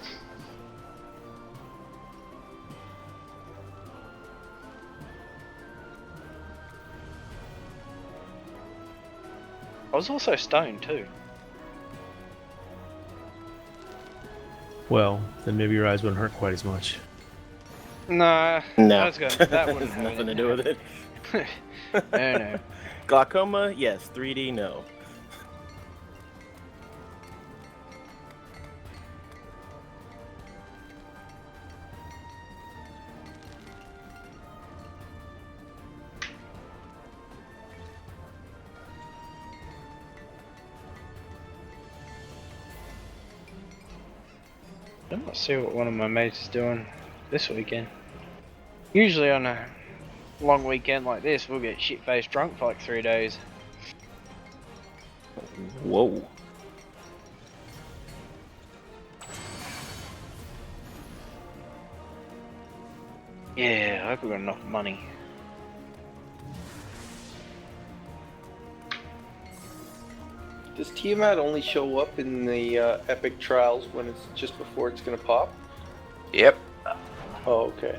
I was also stoned too. Well, then maybe your eyes wouldn't hurt quite as much. No. That wouldn't have nothing to do with it. No. Glaucoma, yes. 3D, no. Let's see what one of my mates is doing this weekend. Usually on a long weekend like this, we'll get shit-faced drunk for like 3 days. Whoa. Yeah, I hope we got enough money. Does Tiamat only show up in the epic trials when it's just before it's gonna pop? Yep. Oh, okay.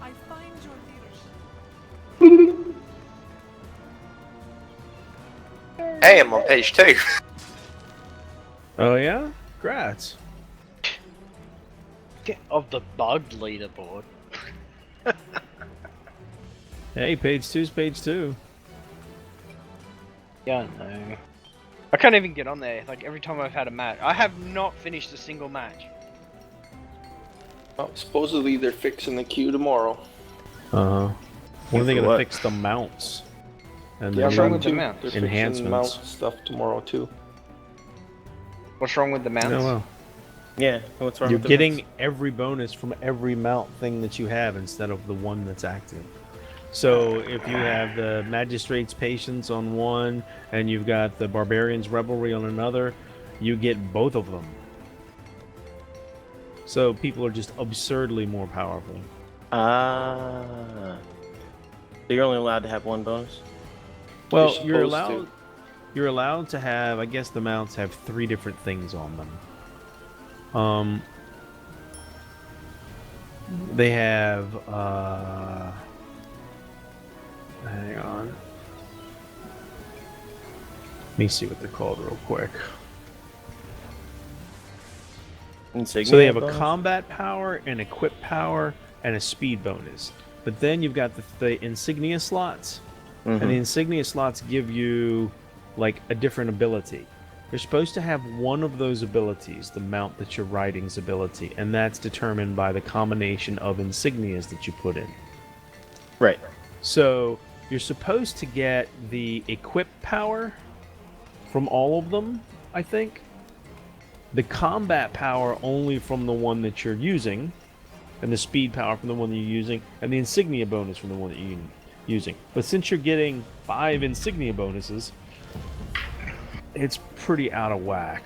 I find your leadership. Hey, I'm on page 2. Oh yeah? Congrats. Of the bugged leaderboard. Hey, page 2's page 2. Yeah, no. I can't even get on there. Like every time I've had a match, I have not finished a single match. Well, supposedly they're fixing the queue tomorrow. When are they gonna fix the mounts? And Yeah, What's wrong with the mounts? They're fixing Enhancements. mount stuff tomorrow too. What's wrong with the mounts? Oh, well. Yeah, what's wrong You're with the getting mounts? every bonus from every mount thing that you have instead of the one that's active. So if you have the Magistrate's Patience on one and you've got the Barbarian's Revelry on another, you get both of them. So people are just absurdly more powerful. So you're only allowed to have one bonus? Well, You're you're allowed to have, I guess the mounts have 3 different things on them. They have hang on. Let me see what they're called real quick. Insignia So they have a bonus? combat power, an equip power, and a speed bonus. But then you've got the insignia slots. And the insignia slots give you like a different ability. You're supposed to have one of those abilities, the mount that you're riding's ability, and that's determined by the combination of insignias that you put in. Right. So you're supposed to get the equip power from all of them, I think. the combat power only from the one that you're using, and the speed power from the one that you're using, and the insignia bonus from the one that you're using. But since you're getting 5 insignia bonuses, it's pretty out of whack.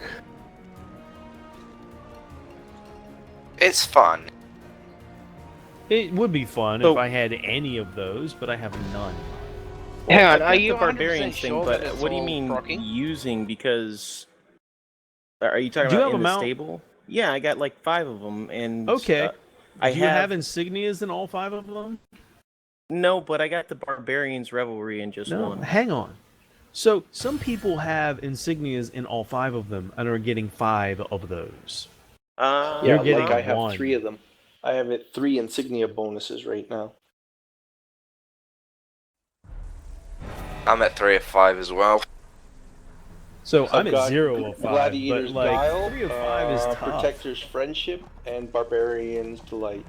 It's fun. It would be fun So- if I had any of those, but I have none. Hang on, I've are got you the barbarian 100% thing? sure But that it's what do you all mean proccing? using? Because are you talking Do you about have in a the mount? stable? Yeah, I got like 5 of them, and Okay. I Do you have insignias in all 5 of them? no, but I got the barbarian's revelry in just No, one. hang on. So some people have insignias in all 5 of them and are getting 5 of those. Yeah, You're like getting I have one. 3 of them. I have 3 insignia bonuses right now. I'm at 3 of 5 as well. So I've I'm at got 0 of 5, Gladiator's but like Guile, 3 of 5 is tough. Protector's Friendship, and Barbarian's Delight.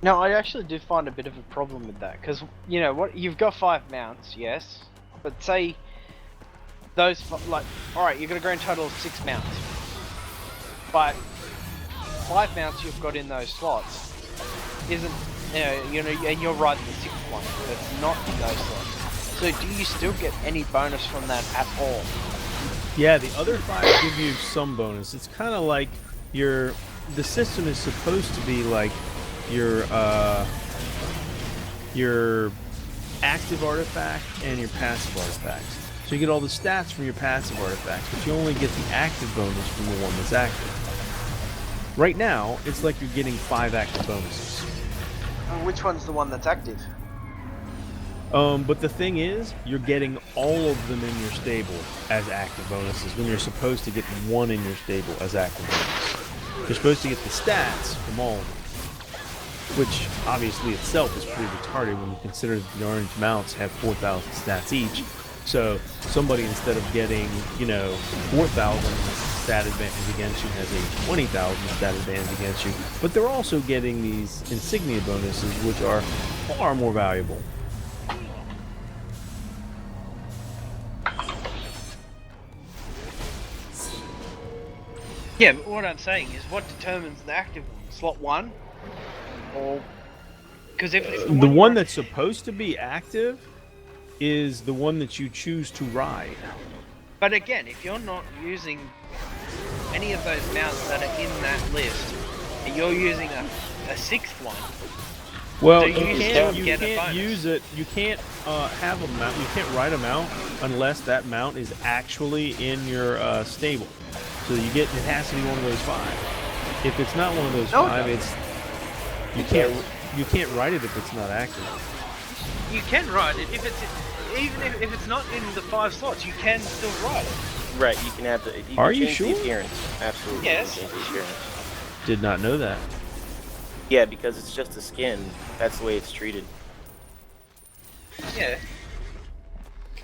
No, I actually do find a bit of a problem with that, because, you know, what you've got 5 mounts, yes, but say those, like, alright, you've got a grand total of 6 mounts, but 5 mounts you've got in those slots isn't, you know, and you're riding the 6th one that's not in those slots. So do you still get any bonus from that at all? Yeah, the other 5 give you some bonus. It's kind of like the system is supposed to be like your active artifact and your passive artifacts. So you get all the stats from your passive artifacts, but you only get the active bonus from the one that's active. Right now, it's like you're getting 5 active bonuses. Which one's the one that's active? But the thing is, you're getting all of them in your stable as active bonuses when you're supposed to get 1 in your stable as active bonus. You're supposed to get the stats from all of them, which obviously itself is pretty retarded when you consider that the orange mounts have 4,000 stats each. So somebody, instead of getting, 4,000 stat advantage against you, has a 20,000 stat advantage against you. But they're also getting these insignia bonuses, which are far more valuable. Yeah, but what I'm saying is, what determines the active one? Slot 1? Or... Because if it's The one that's supposed to be active is the one that you choose to ride. But again, if you're not using any of those mounts that are in that list, and you're using a 6th one, Well, do you still get a can't bonus? use it. You can't have a mount. You can't ride a mount unless that mount is actually in your stable. So you get. It has to be one of those 5. If it's not one of those No, 5, no. it's you can't ride it if it's not active. You can ride it if it's even if it's not in the 5 slots. You can still ride it. Right, you can have the. You Are can you change sure? The appearance. Absolutely. you can Yes. change the appearance. Did not know that. Yeah, because it's just a skin. That's the way it's treated. Yeah.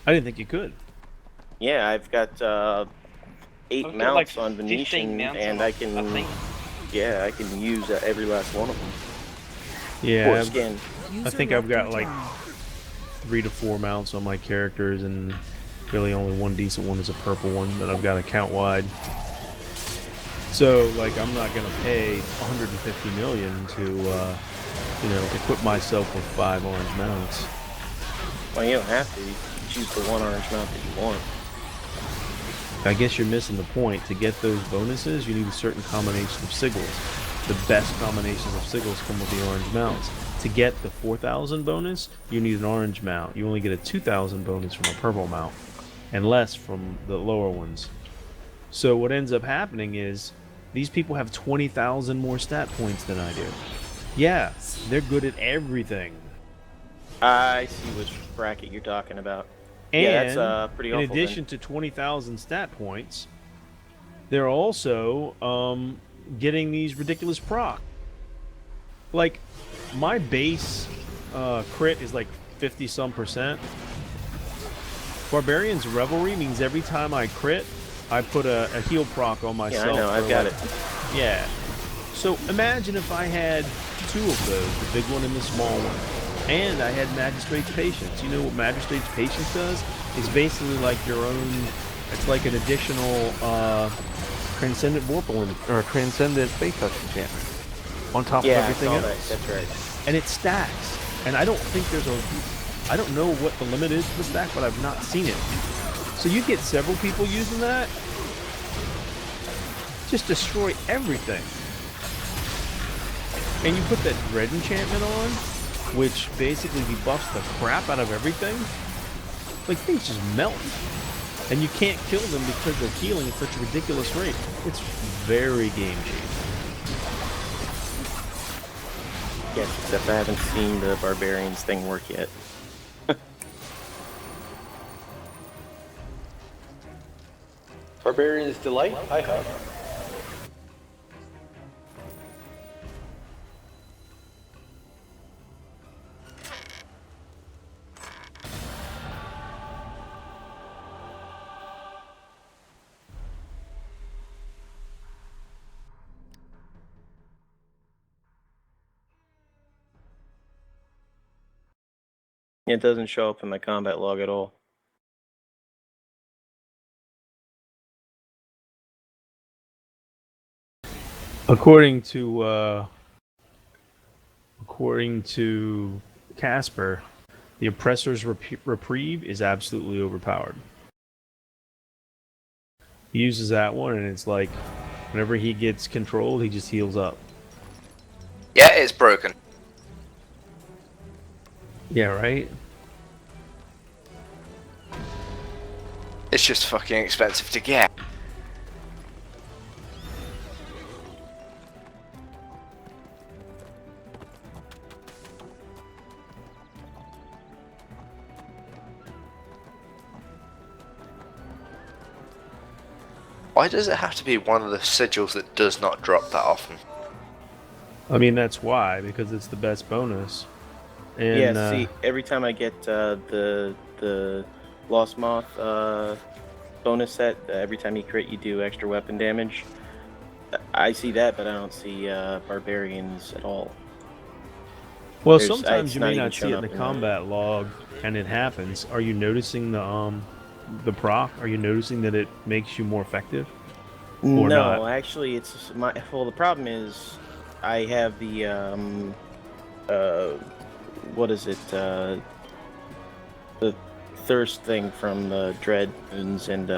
I didn't think you could. Yeah, I've got 8 I've got, mounts like, on 15 Venetian, mounts and on I it, can. I think. Yeah, I can use every last one of them. Yeah, Or I've- skin. I think I've got like 3 to 4 mounts on my characters, and really only one decent one is a purple one that I've got account wide. So, like, I'm not gonna pay 150 million to, equip myself with 5 orange mounts. Well, you don't have to. You can choose the one orange mount that you want. I guess you're missing the point. To get those bonuses, you need a certain combination of sigils. The best combinations of sigils come with the orange mounts. To get the 4,000 bonus, you need an orange mount. You only get a 2,000 bonus from a purple mount, and less from the lower ones. So what ends up happening is, these people have 20,000 more stat points than I do. Yeah, they're good at everything. I see which bracket you're talking about. And yeah, that's pretty in awful. addition to 20,000 stat points, they're also getting these ridiculous proc. Like, my base crit is like 50-some%. Barbarian's Revelry means every time I crit, I put a heal proc on myself. Yeah, I know, I've got it. Yeah. So imagine if I had 2 of those, the big one and the small one. And I had Magistrate's Patience. You know what Magistrate's Patience does? It's basically like your own. It's like an additional Transcendent Vorpal or Transcendent Faith Touch enchantment on top of everything else. That's right. And it stacks. And I don't think there's a. I don't know what the limit is for the stack, but I've not seen it. So you get several people using that. Just destroy everything. And you put that Dread enchantment on, which basically debuffs the crap out of everything. Like, things just melt. And you can't kill them because they're healing at such a ridiculous rate. It's very game changing. Yes, except I haven't seen the Barbarians thing work yet. Barbarian's Delight? I have. It doesn't show up in my combat log at all. According to Casper, the Oppressor's Reprieve is absolutely overpowered. He uses that one, and it's like, whenever he gets controlled, he just heals up. Yeah, it's broken. Yeah, right? It's just fucking expensive to get. Why does it have to be one of the sigils that does not drop that often? I mean, that's why, because it's the best bonus. And, yeah, see, every time I get the Lost Moth bonus set, every time you crit you do extra weapon damage. I see that, but I don't see Barbarians at all. Well, sometimes you may not see it in the combat log, and it happens. Are you noticing the proc? Are you noticing that it makes you more effective? Or no, not? Actually, it's my. Well, the problem is, I have the what is it? The thirst thing from the Dread Boons and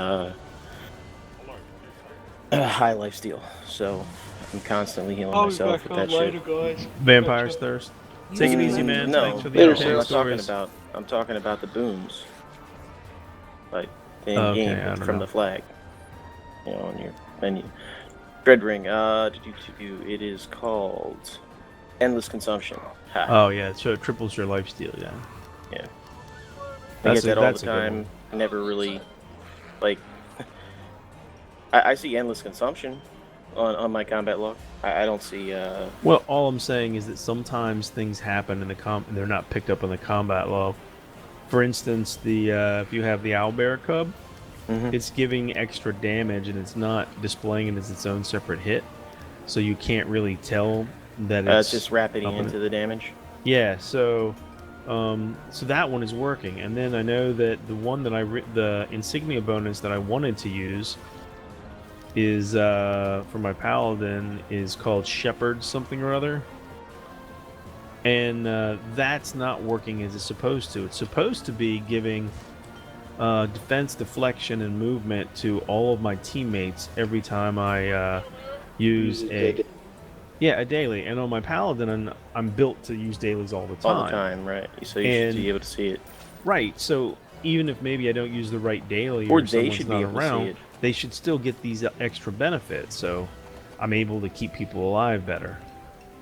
High Lifesteal. So I'm constantly healing myself with that shit. Vampire's Thirst. Take it easy, man. No, Thanks for the entertaining I'm stories. I'm talking about the boons. Like in Okay, game I don't from know. the flag. You know, on your menu. Dread Ring. It is called Endless Consumption. Ha. Oh yeah, so it triples your lifesteal. Yeah. Yeah. I get that all the a good time. one. I never really like. I see Endless Consumption on my combat log. I don't see. Well, all I'm saying is that sometimes things happen in the they're not picked up in the combat log. For instance, the if you have the Owlbear Cub, it's giving extra damage and it's not displaying it as its own separate hit, so you can't really tell that it's just rapiding into the damage. Yeah, so that one is working, and then I know that the one that the insignia bonus that I wanted to use is for my paladin is called Shepherd something or other, and that's not working as it's supposed to. It's supposed to be giving defense, deflection, and movement to all of my teammates every time I use a daily. And on my paladin, I'm built to use dailies all the time. All the time, right? So you should be able to see it. Right. So even if maybe I don't use the right daily Or or they someone's should be not able to around, see it. they should still get these extra benefits. So I'm able to keep people alive better.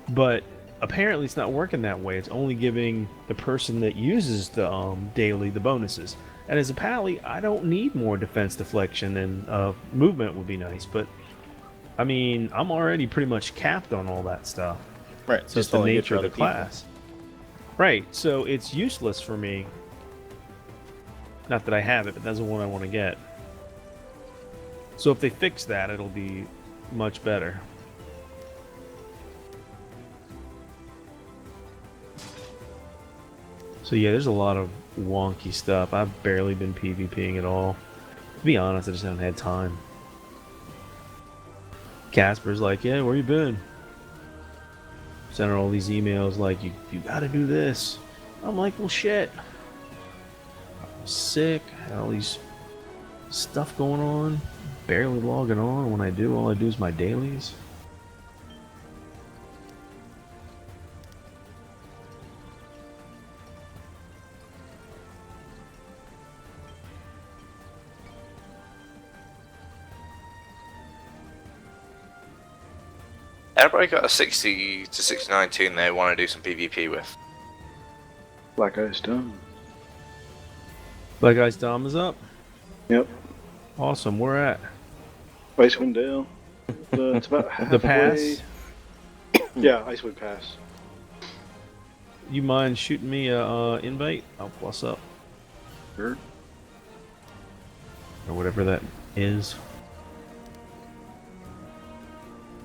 But apparently it's not working that way. It's only giving the person that uses the daily the bonuses. And as a pally, I don't need more defense, deflection, and movement would be nice. But I mean, I'm already pretty much capped on all that stuff. Right. So Just it's the only good nature for of the other people. class. Right. So it's useless for me. Not that I have it, but that's the one I want to get. So if they fix that, it'll be much better. So yeah, there's a lot of wonky stuff. I've barely been PvPing at all. To be honest, I just haven't had time. Casper's like, yeah, where you been? Sent her all these emails like, you gotta do this. I'm like, well, shit. I'm sick. Had all these stuff going on. Barely logging on. When I do, all I do is my dailies. Everybody got a 60 to 69 team they want to do some PvP with. Black Ice Dome. Black Ice Dom is up. Yep. Awesome. Where at? Icewind Dale. It's about halfway. The pass? Yeah, Icewind Pass. You mind shooting me a invite? I'll plus up. Sure. Or whatever that is.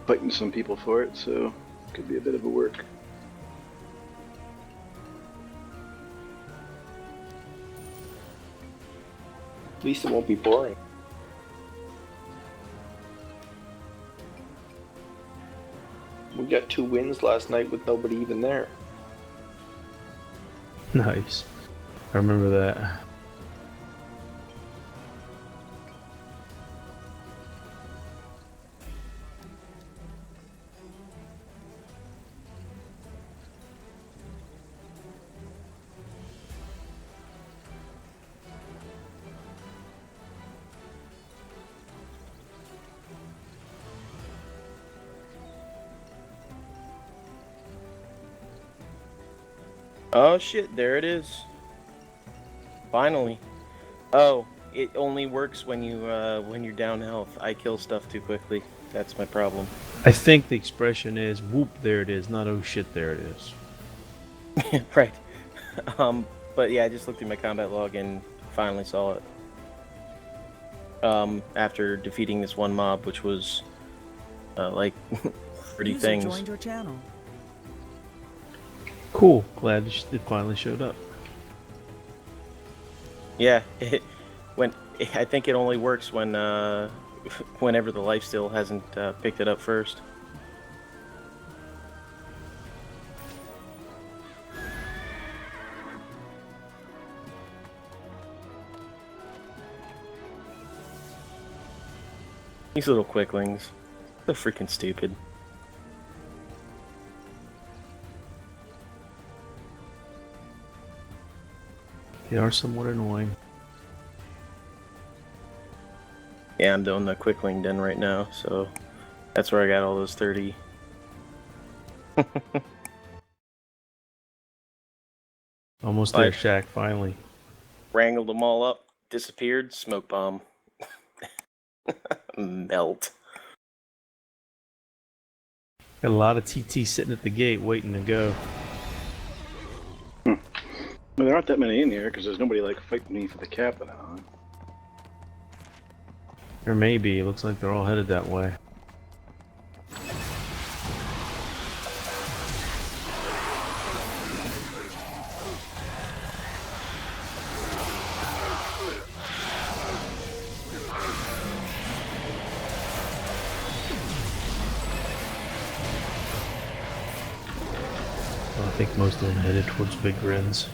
Fighting some people for it, so could be a bit of a work. At least it won't be boring. We got 2 wins last night with nobody even there. Nice. I remember that. Oh shit, there it is. Finally. Oh, it only works when you're down health. I kill stuff too quickly. That's my problem. I think the expression is, whoop, there it is, not oh shit, there it is. Right. But yeah, I just looked at my combat log and finally saw it. After defeating this one mob, which was like 30 User things. joined your channel. Cool. Glad it finally showed up. Yeah, I think it only works when whenever the lifesteal hasn't picked it up first. These little quicklings, they're freaking stupid. They are somewhat annoying. Yeah, I'm doing the quickling den right now, so that's where I got all those 30. Almost there, Shaq, finally. Wrangled them all up, disappeared, smoke bomb. Melt. Got a lot of TT sitting at the gate waiting to go. Well, there aren't that many in here because there's nobody like fighting me for the captain. Or maybe, it looks like they're all headed that way. Well, I think most of them headed towards Big Grins.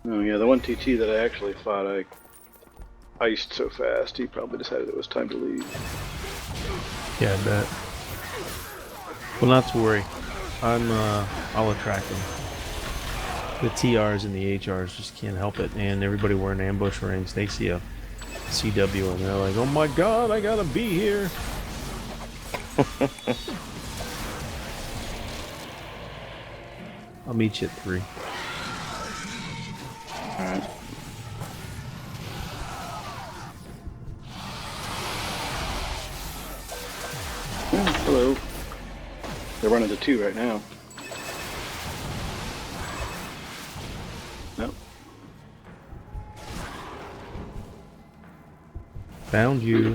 Oh yeah, the one TT that I actually fought, I iced so fast, he probably decided it was time to leave. Yeah, I bet. Well, not to worry. I'll attract them. The TRs and the HRs just can't help it, and everybody wearing ambush rings, they see a CW and they're like, oh my god, I gotta be here! I'll meet you at 3. Alright. Oh, hello. They're running to 2 right now. Nope. Found you.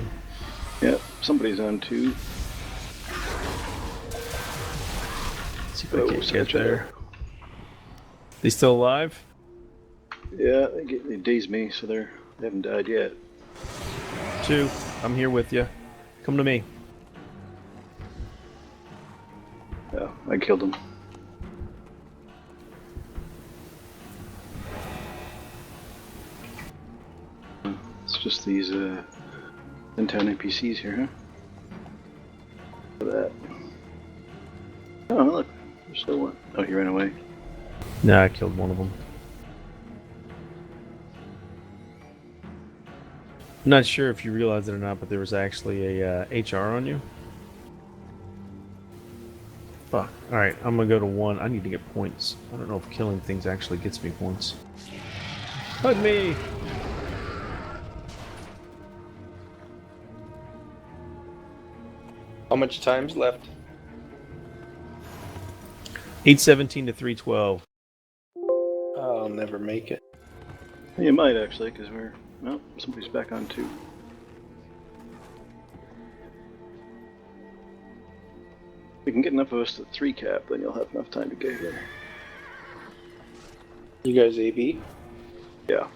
Yep, somebody's on 2. I Oh, can't so get try to- there. They still alive? Yeah, they dazed me, so they haven't died yet. 2. I'm here with you. Come to me. Yeah, I killed them. It's just these in-town NPCs here, huh? Look at that. Oh, look. There's still one. Oh, he ran away. Nah, I killed one of them. I'm not sure if you realized it or not, but there was actually a HR on you. Fuck. Alright, I'm gonna go to 1. I need to get points. I don't know if killing things actually gets me points. Hug me! How much time's left? 817 to 312. I'll never make it. You might actually, because well, somebody's back on 2. If you can get enough of us to 3 cap, then you'll have enough time to get here. You guys AB? Yeah.